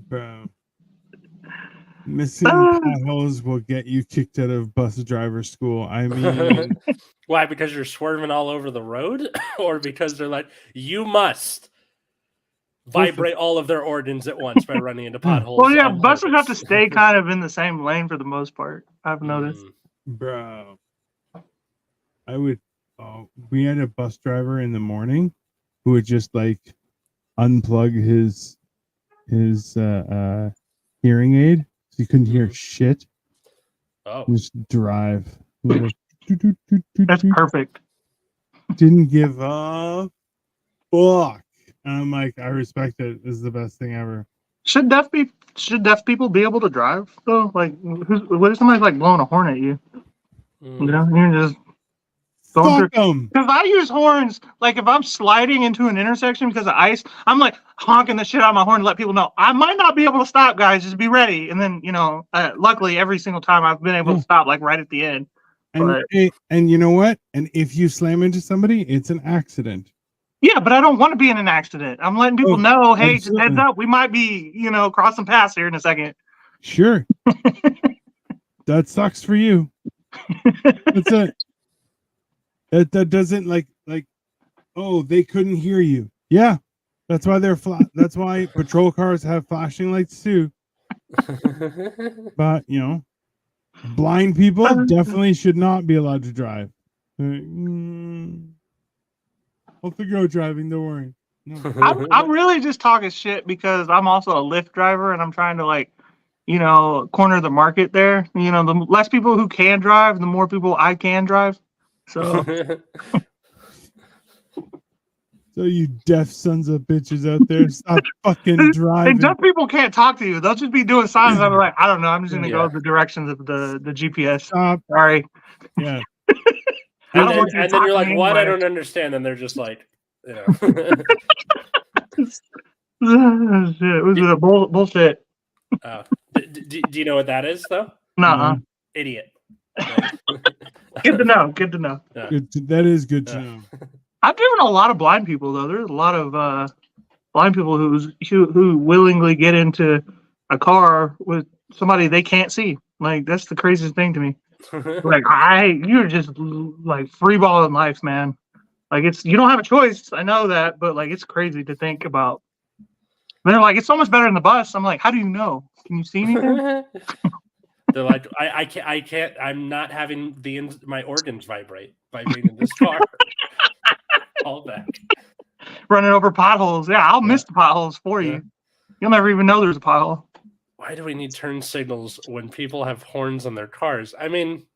bro, missing potholes will get you kicked out of bus driver school. I mean, Why? Because you're swerving all over the road, or because they're like, you must vibrate all of their organs at once by running into potholes? Well, yeah, on buses have to purpose. stay kind of in the same lane for the most part. I've noticed. bro, I would. Oh, we had a bus driver in the morning who would just like unplug his hearing aid so you couldn't hear shit. Oh, Just drive. Like, That's perfect. didn't give a fuck. And I'm like, I respect it. This is the best thing ever. Should deaf people be able to drive though? Like, what if somebody's like blowing a horn at you? You know, you're just going Fuck through. them. Because I use horns, like if I'm sliding into an intersection because of ice, I'm like honking the shit out of my horn to let people know I might not be able to stop, guys. Just be ready. And then, luckily every single time I've been able to stop, like right at the end. And But and you know what? And if you slam into somebody, it's an accident. yeah, but I don't want to be in an accident. I'm letting people know, hey, just heads up, we might be, crossing paths here in a second. Sure. That sucks for you. That's it. That doesn't like oh, they couldn't hear you. Yeah. That's why they're flat. That's why patrol cars have flashing lights too. But blind people definitely should not be allowed to drive. I'll figure out driving. Don't worry. No. I'm really just talking shit because I'm also a Lyft driver and I'm trying to corner the market there. The less people who can drive, the more people I can drive. So So you deaf sons of bitches out there, stop fucking driving. And deaf people can't talk to you. They'll just be doing signs. I'm like, I don't know. I'm just gonna go the directions of the GPS. Stop. Sorry. Yeah. And then you're like, what? I don't understand. And they're just like, Shit, it was a bullshit. Do you know what that is, though? Nuh-uh. Idiot. Good to know. Good to know. Yeah. That is good to know. I've driven a lot of blind people though. There's a lot of blind people who willingly get into a car with somebody they can't see. Like that's the craziest thing to me. Like you're just like freeballing life, man. Like you don't have a choice. I know that, but like it's crazy to think about. They're like, it's so much better in the bus. I'm like, how do you know? Can you see anything? They're like, I can't. I'm not having my organs vibrate by being in this car. All back. Running over potholes. Yeah, I'll miss the potholes for you. You'll never even know there's a pothole. Why do we need turn signals when people have horns on their cars? I mean,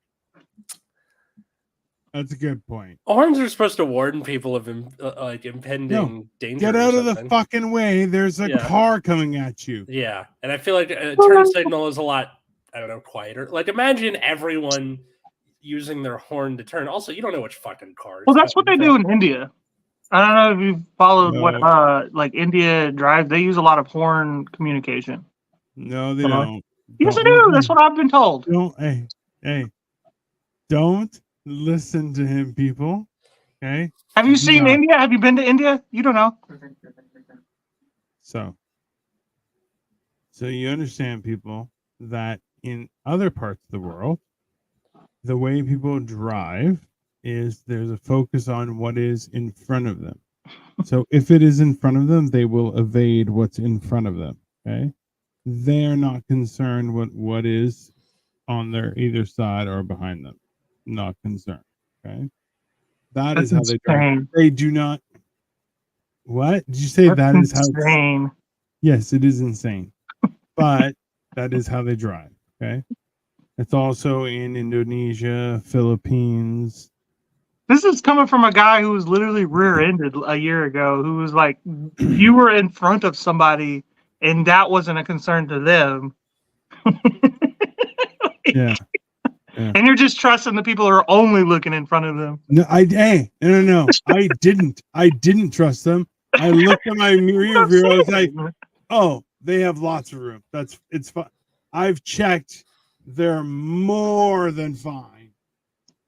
that's a good point. Horns are supposed to warn people of impending danger. Get out of the fucking way. There's a car coming at you. Yeah. And I feel like a turn signal is a lot, I don't know, quieter. Like imagine everyone using their horn to turn. Also, you don't know which fucking car. Well, that's what they do in India. I don't know if you've followed what India drives. They use a lot of horn communication. No, they don't. Yes, they do. That's what I've been told. Hey, don't listen to him, people. Okay. Have you seen India? Have you been to India? You don't know. So you understand, people, that in other parts of the world, the way people drive is there's a focus on what is in front of them. So if it is in front of them, they will evade what's in front of them. Okay. They're not concerned with what is on their either side or behind them. Not concerned. Okay. That is That's how they drive. insane. They do not. What did you say? That's That is how. insane. Yes, it is insane, but that is how they drive. Okay. It's also in Indonesia, Philippines. This is coming from a guy who was literally rear-ended a year ago, who was like, you were in front of somebody, and that wasn't a concern to them. Yeah. And you're just trusting the people who are only looking in front of them. No, no. I didn't trust them. I looked at my rear view. I was like, oh, they have lots of room. It's fine. I've checked. They're more than fine.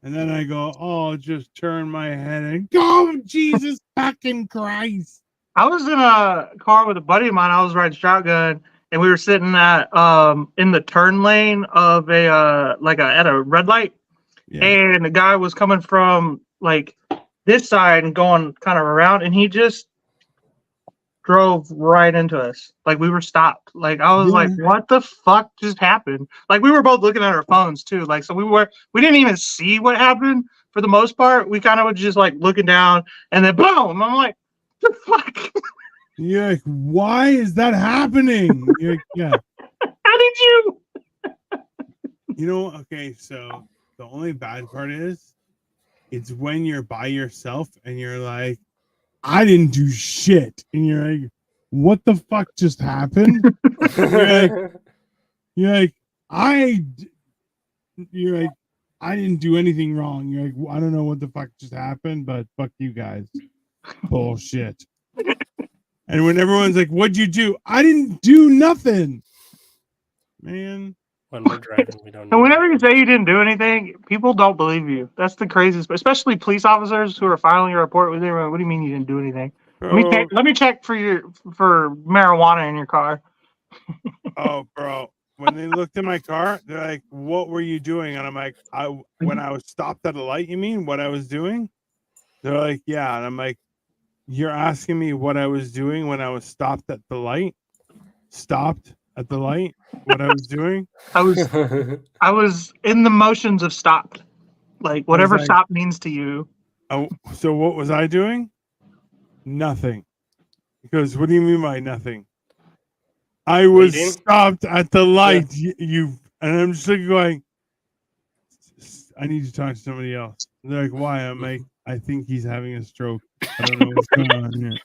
And then I go, oh, just turn my head and go, Jesus fucking Christ. I was in a car with a buddy of mine. I was riding shotgun, and we were sitting at in the turn lane of a at a red light, and the guy was coming from like this side and going kind of around, and he just drove right into us. Like we were stopped. Like I was like, what the fuck just happened? Like we were both looking at our phones too. Like so we didn't even see what happened for the most part. We kind of were just like looking down, and then boom. I'm like, the fuck. You're like, why is that happening? You're like, yeah. How did you? You know, okay, so the only bad part is it's when you're by yourself and you're like, I didn't do shit. And you're like, what the fuck just happened? you're like, I didn't do anything wrong. You're like, well, I don't know what the fuck just happened, but fuck you guys. Bullshit. And when everyone's like, what'd you do? I didn't do nothing. Man. When we're driving, we don't know. And whenever you say you didn't do anything, people don't believe you. That's the craziest, especially police officers who are filing your report with everyone. What do you mean you didn't do anything? Bro. Let me check for marijuana in your car. Oh, bro. When they looked at my car, they're like, what were you doing? And I'm like, when I was stopped at a light, you mean what I was doing? They're like, yeah. And I'm like, you're asking me what I was doing when I was stopped at the light? Stopped at the light? What I was doing? I was in the motions of stopped. Like whatever stop means to you. Oh, so what was I doing? Nothing. Because what do you mean by nothing? I was stopped at the light. Yeah. And I'm just like going, I need to talk to somebody else. And they're like, why? I'm like, I think he's having a stroke. I don't know what's going on here.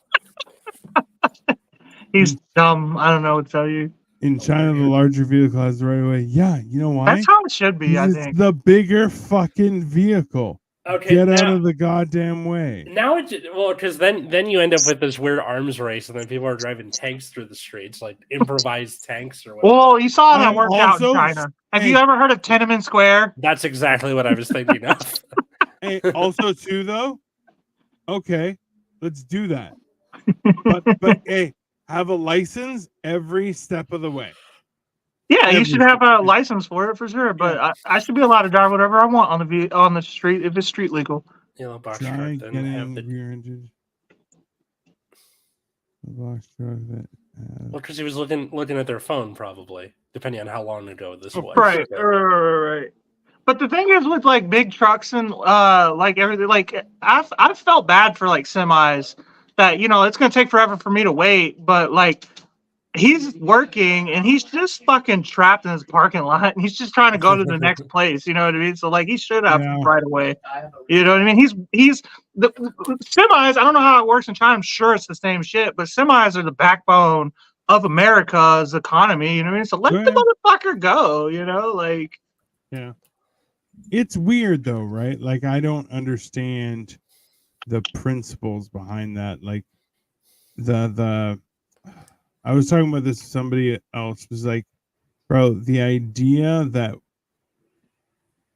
He's dumb. I don't know what to tell you. In China, the larger vehicle has the right of way. Yeah, you know why? That's how it should be, I think. The bigger fucking vehicle. Okay, get out of the goddamn way. Now because then you end up with this weird arms race, and then people are driving tanks through the streets, like improvised tanks or whatever. Well, you saw that work out in China. Have you ever heard of Tiananmen Square? That's exactly what I was thinking of. Hey, also too though. Okay, let's do that. But hey, have a license every step of the way. Yeah, you should have a license for it for sure. But I should be allowed to drive whatever I want on the street if it's street legal. Yellow box Try truck. getting rear-ended. Box truck that. Well, because he was looking at their phone, probably, depending on how long ago this was. Right. But the thing is, with like big trucks and like everything, like I've felt bad for like semis that it's gonna take forever for me to wait, but like. He's working and he's just fucking trapped in his parking lot and he's just trying to go to the next place. You know what I mean? So like he should have right away. You know what I mean? He's the semis. I don't know how it works in China. I'm sure it's the same shit, but semis are the backbone of America's economy. You know what I mean? So let the motherfucker go. Yeah. It's weird though, right? Like I don't understand the principles behind that. Like the I was talking about this to somebody else. Was like, bro, the idea that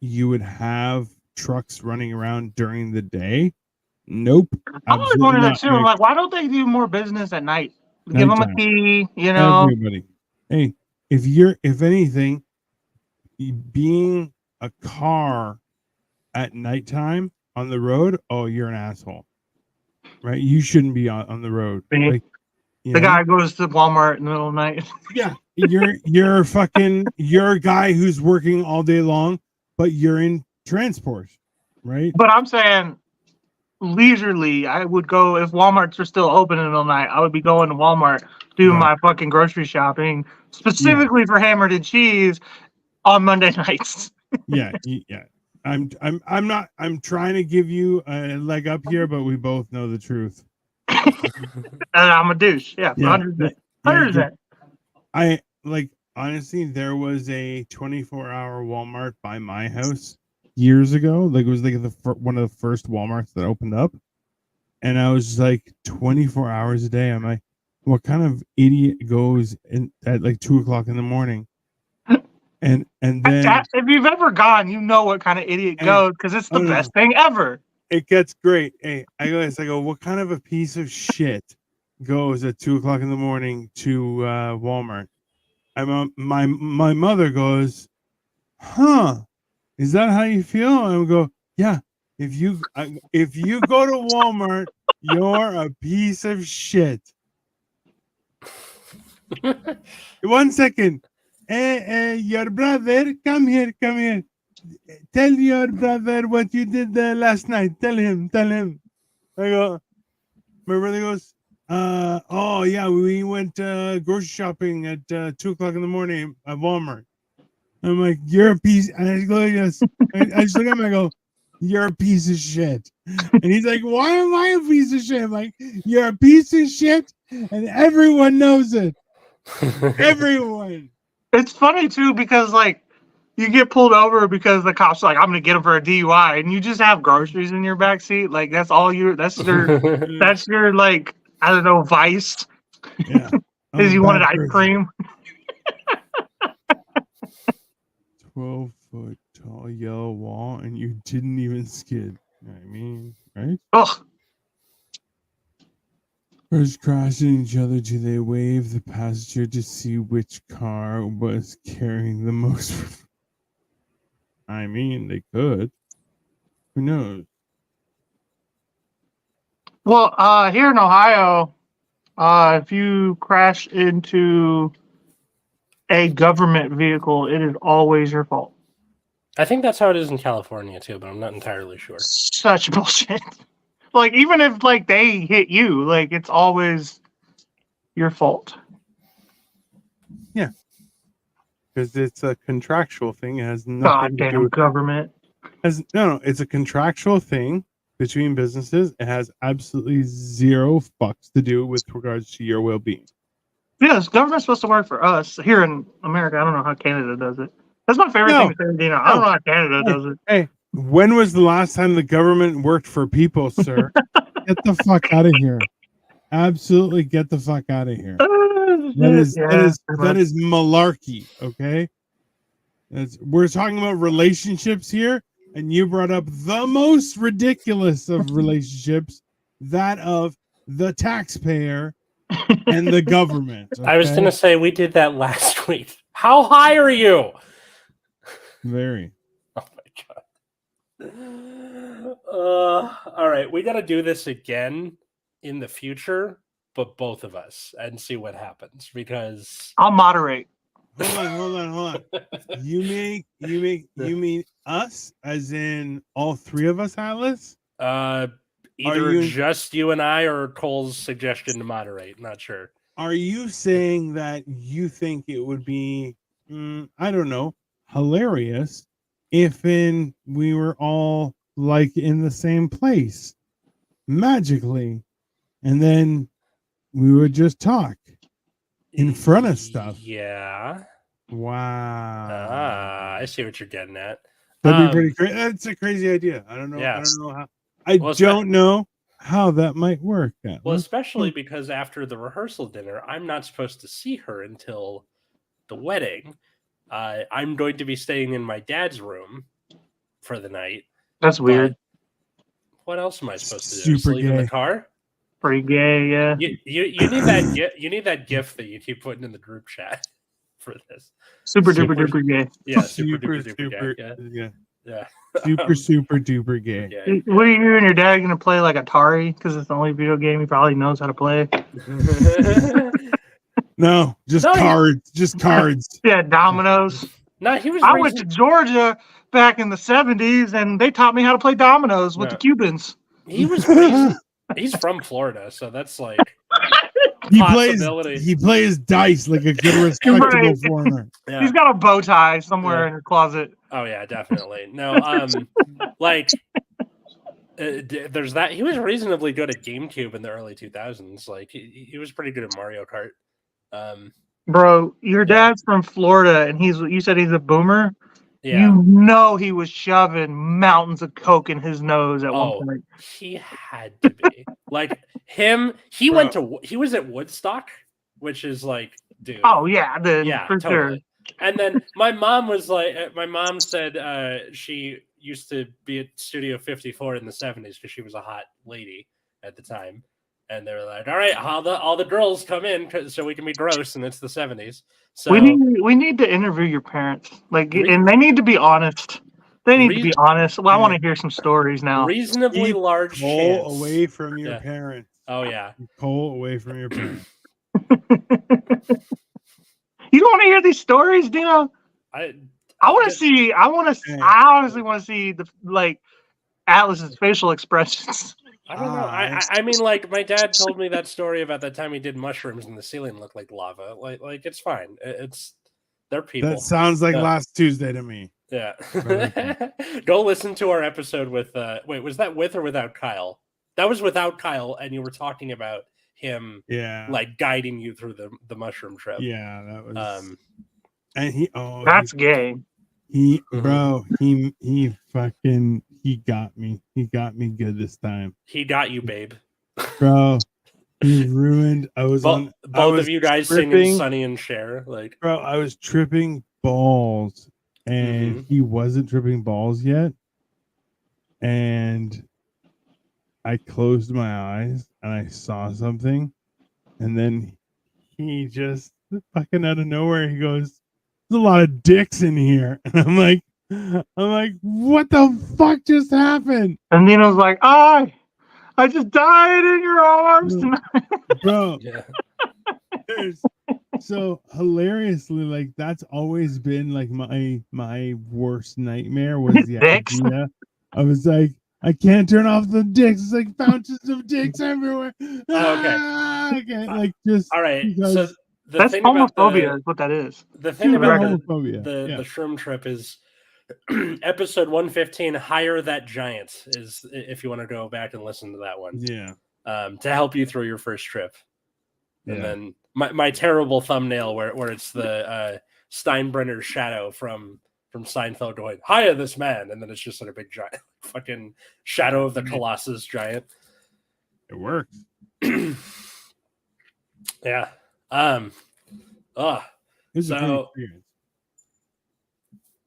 you would have trucks running around during the day, nope. I was wondering that too. I'm like, why don't they do more business at night? Give them a key, Everybody. Hey, if anything, being a car at nighttime on the road, oh, you're an asshole. right? You shouldn't be on the road. Me. Like, The guy goes to Walmart in the middle of the night. Yeah, you're a guy who's working all day long, but you're in transport, right? But I'm saying leisurely, I would go if Walmarts are still open in the middle of the night. I would be going to Walmart doing my fucking grocery shopping specifically for hammered and cheese on Monday nights. Yeah. I'm trying to give you a leg up here, but we both know the truth. And I'm a douche. Yeah, 100%. 100%. I like honestly, there was a 24-hour Walmart by my house years ago. Like it was like one of the first Walmarts that opened up, and I was like 24 hours a day. I'm like, what kind of idiot goes in at like 2:00 in the morning? And then If you've ever gone, you know what kind of idiot goes because it's the best thing ever. It gets great. Hey, I go, what kind of a piece of shit goes at 2:00 in the morning to Walmart? My mother goes, huh? Is that how you feel? And I would go, yeah. If you go to Walmart, you're a piece of shit. 1 second. Your brother, come here. Tell your brother what you did last night. Tell him. I go, my brother goes, oh yeah, we went grocery shopping at 2:00 in the morning at Walmart. I'm like, you're a piece. And I go, yes. I just look at him. I go, you're a piece of shit. And he's like, why am I a piece of shit? I'm like, you're a piece of shit, and everyone knows it. Everyone. It's funny too because like you get pulled over because the cops are like, I'm gonna get him for a DUI, and you just have groceries in your back seat. Like that's all you. That's your like I don't know vice. Yeah. Is you wanted ice cream. 12-foot tall yellow wall, and you didn't even skid. I mean, right? Ugh. Cars crashing each other. Do they wave the passenger to see which car was carrying the most? I mean, they could. Who knows? Well, here in Ohio, if you crash into a government vehicle, it is always your fault. I think that's how it is in California too, but I'm not entirely sure. Such bullshit. Like even if like they hit you, like it's always your fault. Yeah, because it's a contractual thing. It has nothing to do with government. No, it's a contractual thing between businesses. It has absolutely zero fucks to do with regards to your well-being. Yes, government's supposed to work for us here in America. I don't know how Canada does it. That's my favorite thing to say, Dino. I don't know how Canada does it. Hey, when was the last time the government worked for people, sir? Get the fuck out of here. Absolutely get the fuck out of here. That is malarkey, okay? We're talking about relationships here, and you brought up the most ridiculous of relationships, that of the taxpayer and the government. Okay? I was going to say we did that last week. How high are you? Very. Oh my god. All right, we got to do this again in the future, but both of us, and see what happens because I'll moderate. Hold on. You mean us, as in all three of us, Atlas? Either just you and I, or Cole's suggestion to moderate. Not sure. Are you saying that you think it would be, I don't know, hilarious if we were all like in the same place magically, and then we would just talk in front of stuff? Yeah. Wow. I see what you're getting at. That'd be pretty crazy. That's a crazy idea. I don't know. Yeah. I don't know how. Don't know how that might work. Well, especially because after the rehearsal dinner, I'm not supposed to see her until the wedding. I'm going to be staying in my dad's room for the night. That's weird. What else am I supposed to do? Sleep in the car? Pretty gay, yeah. You need that you need that GIF that you keep putting in the group chat for this. Super duper duper gay. Yeah, super duper gay. Yeah. Yeah. Super duper gay. Yeah. What are you and your dad gonna play like Atari? Because it's the only video game he probably knows how to play. No, just No, cards. Just cards. Yeah, dominoes. No, he was. I went to Georgia back in the 70s, and they taught me how to play dominoes with the Cubans. He was. He's from Florida, so that's like He possibility. plays dice like a good respectable Right. foreigner. Yeah. He's got a bow tie somewhere in his closet. Oh yeah, definitely. No, like there's that. He was reasonably good at GameCube in the early 2000s. Like he was pretty good at Mario Kart. Bro, your dad's from Florida, and you said he's a boomer. Yeah. You know he was shoving mountains of coke in his nose at one point. He had to be. Like him, he was at Woodstock, which is like, dude. Oh yeah, for totally. sure. And then my mom said she used to be at Studio 54 in the 70s because she was a hot lady at the time. And they were like, all right, all the girls come in so we can be gross, and it's the 70s. So we need to interview your parents, and they need to be honest. They need to be honest. Well, I want to hear some stories now. Reasonably large chance. Away from your parents. Oh yeah, Cole away from your parents. You don't want to hear these stories, Dino? I want to see. I honestly want to see the Atlas's facial expressions. I don't know. I mean, like, my dad told me that story about that time he did mushrooms and the ceiling looked like lava. Like it's fine. They're people. That sounds like last Tuesday to me. Yeah. Go listen to our episode with wait, was that with or without Kyle? That was without Kyle, and you were talking about him like guiding you through the mushroom trip. Yeah, that was and that's gay. He got me. He got me good this time. He got you, babe. Bro, he ruined. Both of you guys singing Sonny and Cher. Like, bro, I was tripping balls and he wasn't tripping balls yet. And I closed my eyes and I saw something. And then he just fucking out of nowhere, he goes, "There's a lot of dicks in here." And I'm like, what the fuck just happened? And Nino's like, I just died in your arms tonight. Bro. So hilariously, like that's always been like my worst nightmare was the idea. I was like, I can't turn off the dicks. It's like fountains of dicks everywhere. Okay. Like just all right. So that's homophobia is what that is. The thing about the shroom trip is episode 115, Hire That Giant, is if you want to go back and listen to that one. Yeah. To help you through your first trip. And then my terrible thumbnail where it's the Steinbrenner's shadow from Seinfeld going, "Hire this man," and then it's just like a big giant fucking shadow of the Colossus giant. It works. Yeah. So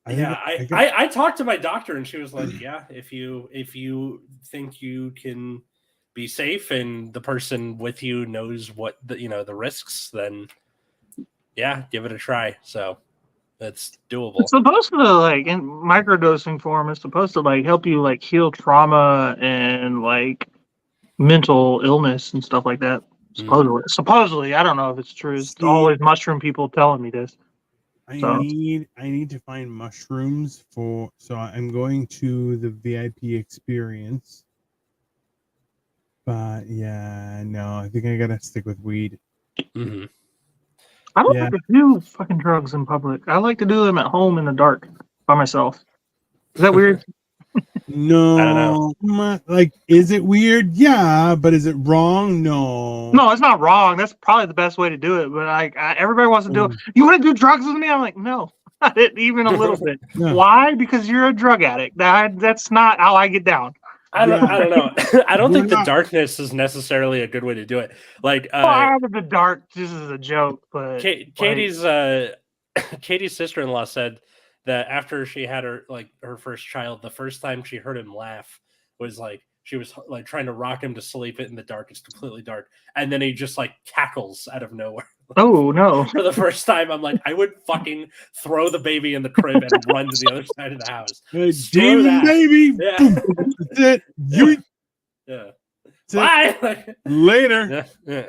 I talked to my doctor and she was like, yeah, if you think you can be safe and the person with you knows what the risks, then yeah, give it a try. So it's doable. It's supposed to in microdosing form. It's supposed to help you heal trauma and mental illness and stuff like that. Supposedly, I don't know if it's true. It's always mushroom people telling me this. I need to find mushrooms so I'm going to the VIP experience. But yeah, no, I think I gotta stick with weed. Mm-hmm. I don't like to do fucking drugs in public. I like to do them at home in the dark by myself. Is that weird? No, I don't know. Is it weird? Yeah, but is it wrong? No. No, it's not wrong. That's probably the best way to do it. But everybody wants to do it. You want to do drugs with me? I'm like, no, not even a little bit. No. Why? Because you're a drug addict. That's not how I get down. I don't know. I don't think the darkness is necessarily a good way to do it. Out of the dark, this is a joke. But Katie's sister-in-law said that after she had her first child, the first time she heard him laugh was she was trying to rock him to sleep in the dark. It's completely dark, and then he just cackles out of nowhere. Oh no! For the first time, I'm like, I would fucking throw the baby in the crib and run to the other side of the house. Hey, Screw demon that. baby. Yeah. Boom. That's it. You. Yeah. That's it. Bye. Later. Yeah.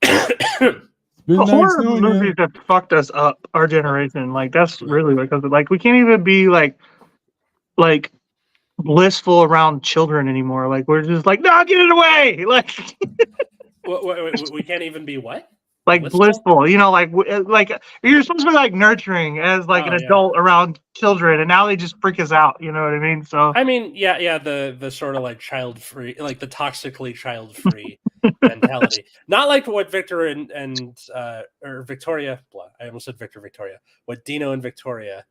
It's been nice Horror knowing movies you. have fucked us up, our generation. Like that's really because like we can't even be like blissful around children anymore. Like we're just like, no, get it away. Like we can't even be what? like blissful, you know, like you're supposed to be like nurturing as like an adult around children, and now they just freak us out. You know what I mean? So I mean, yeah, the sort of like child free, like the toxically child free mentality. Not like what Victor and or Victoria. I almost said Victoria. What Dino and Victoria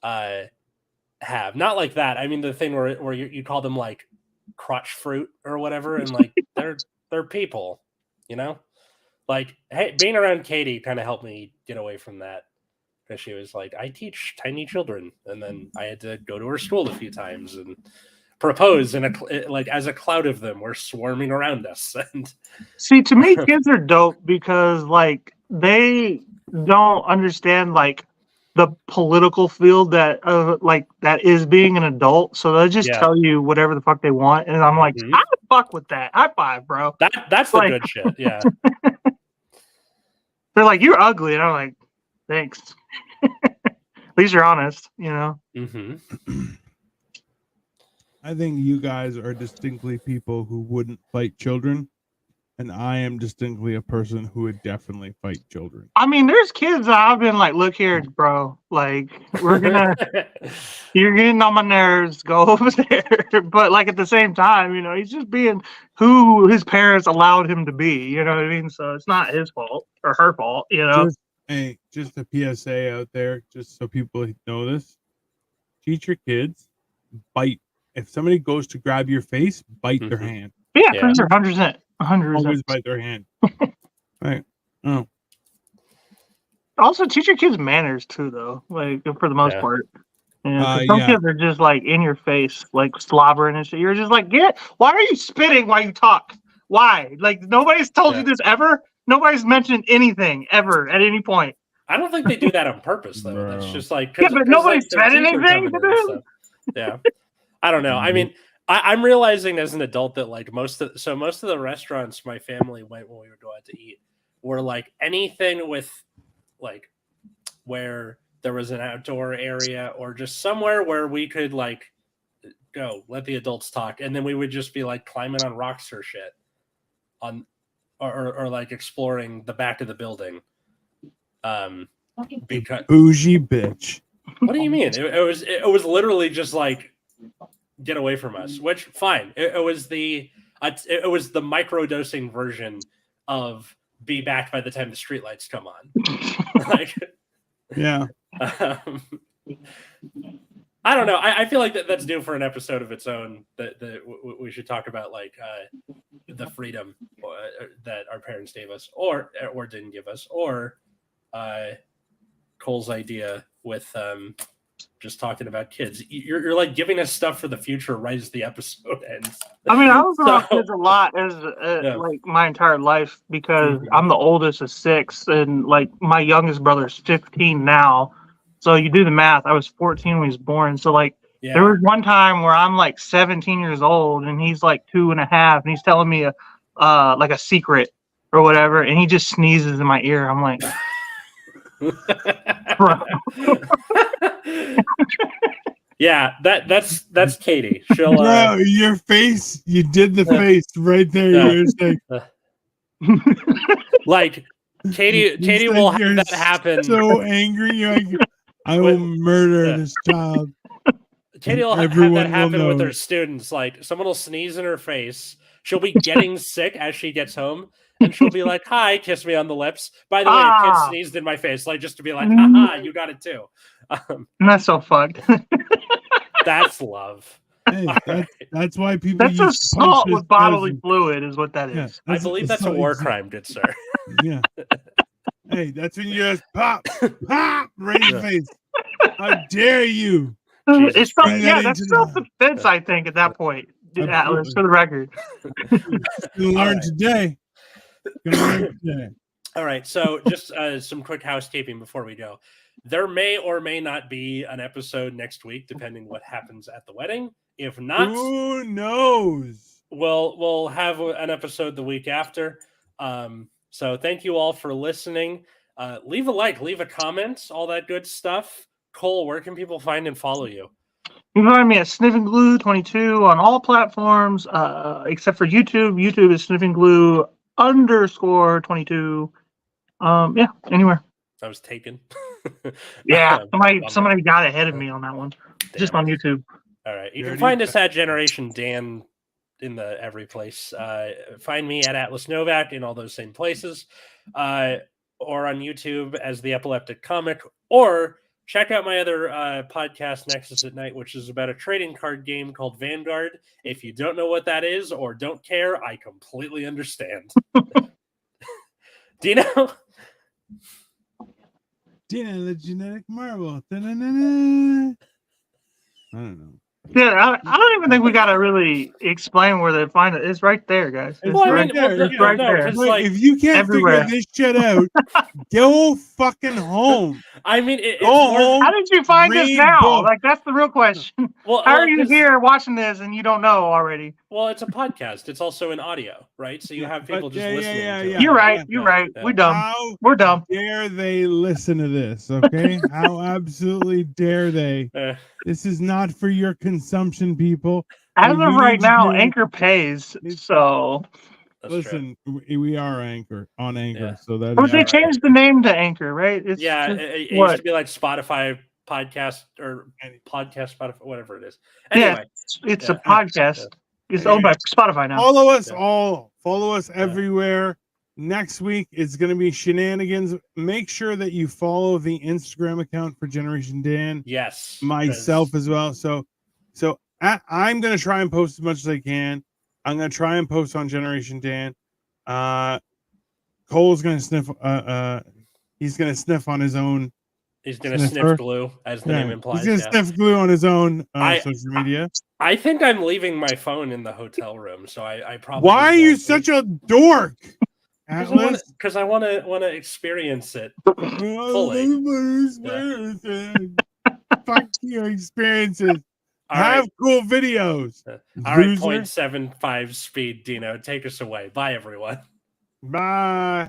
have. Not like that. I mean, the thing where you call them like crotch fruit or whatever, and like they're people, you know. Like, hey, being around Katie kind of helped me get away from that, because she was like, I teach tiny children, and then I had to go to her school a few times and propose, and like as a cloud of them were swarming around us. And see, to me, kids are dope because like they don't understand like the political field that like that is being an adult, so they'll just tell you whatever the fuck they want, and I'm like, I fuck with that. High five, bro. That's the good shit. Yeah. They're like, you're ugly, and I'm like, thanks. At least you're honest, you know. I think you guys are distinctly people who wouldn't fight children, and I am distinctly a person who would definitely fight children. I mean, there's kids that I've been like, look here, bro. Like, you're getting on my nerves. Go over there. But like at the same time, you know, he's just being who his parents allowed him to be. You know what I mean? So it's not his fault or her fault. You know. Just a PSA out there, just so people know this: teach your kids, bite. If somebody goes to grab your face, bite their hand. Yeah, 100%. 100%. Always bite their hand. Right. Oh. Also, teach your kids manners too, though. Like for the most part. Some kids are just like in your face, like slobbering and shit. You're just like, why are you spitting while you talk? Why? Like nobody's told you this ever. Nobody's mentioned anything ever at any point. I don't think they do that on purpose, though. Bro. That's just like but nobody said anything to them. Yeah, I don't know. I mean, I'm realizing as an adult that like most of the restaurants my family went when we would go out to eat were like anything with like where there was an outdoor area or just somewhere where we could like go let the adults talk, and then we would just be like climbing on rocks or shit on or like exploring the back of the building. Because bougie bitch. What do you mean? It was literally just like get away from us. Which fine. It was the microdosing version of be back by the time the streetlights come on. Like, yeah. I don't know. I feel like that's due for an episode of its own. That we should talk about like the freedom that our parents gave us, or didn't give us, or Cole's idea with just talking about kids. You're like giving us stuff for the future right as the episode ends. I mean, I was around kids a lot as like my entire life because I'm the oldest of 6, and like my youngest brother's 15 now. So you do the math. I was 14 when he was born. So like there was one time where I'm like 17 years old and he's like 2.5, and he's telling me like a secret or whatever, and he just sneezes in my ear. I'm like, bro. Yeah, that's Katie. She'll bro, your face, you did the face right there. You're like Katie will have that happen. So angry, you're like, I will murder this child. Katie will have that happen with her students. Like someone will sneeze in her face. She'll be getting sick as she gets home, and she'll be like, "Hi, kiss me on the lips." By the way, a kid sneezed in my face, like just to be like, "Haha, you got it too." That's so fucked. That's love. Hey, that's why people. That's assault with bodily fluid, is what that is. I believe that's a war crime, good sir. Yeah. Hey, that's when you just pop, right in the face. How dare you? It's that's self-defense, I think, at that point. Atlas, for the record. You'll learn today. All right, so just some quick housekeeping before we go. There may or may not be an episode next week, depending what happens at the wedding. If not, who knows? We'll have an episode the week after. So thank you all for listening. Leave a like, leave a comment, all that good stuff. Cole, where can people find and follow you? You can find me at Sniffing Glue 22 on all platforms, except for YouTube. YouTube is Sniffing Glue _22. Yeah, anywhere. I was taken. Yeah, somebody got ahead of me on that one. Damn. Just on YouTube. All right, you can find us at Generation Dan in the every place. Find me at Atlas Novak in all those same places, or on YouTube as the Epileptic Comic, or check out my other podcast, Nexus at Night, which is about a trading card game called Vanguard. If you don't know what that is or don't care, I completely understand. Dino? Dino, the genetic marvel. Da-na-na-na. I don't know. Yeah, I don't even think we gotta really explain where they find it. It's right there, guys. It's right there. Look, if you can't everywhere. figure this shit out, go fucking home. I mean, how did you find this now? Books. Like, that's the real question. How are you here watching this and you don't know already? Well, it's a podcast. It's also in audio, right? So you have people just listening. to it. You're right. You're right. We're dumb. We're dumb. Dare they listen to this? Okay, how absolutely dare they? This is not for your consumption, people. As of right now, Anchor pays. So listen, we are Anchor, so that. But they changed the name to Anchor, right? It's it used to be like Spotify podcast or podcast Spotify, whatever it is. Anyway, it's a podcast. It's owned by Spotify now. Follow us all. Follow us everywhere. Next week it's going to be shenanigans. Make sure that you follow the Instagram account for Generation Dan. Yes, myself as well. So I'm going to try and post as much as I can. I'm going to try and post on Generation Dan. Cole's going to sniff. He's going to sniff on his own. He's going to sniff glue, as the name implies. He's going to sniff glue on his own social media. I think I'm leaving my phone in the hotel room, so I probably. Why are you such a dork? Because I want to experience it fully. Fuck your experiences. Have cool videos. All right, 0.75 speed, Dino. Take us away. Bye, everyone. Bye.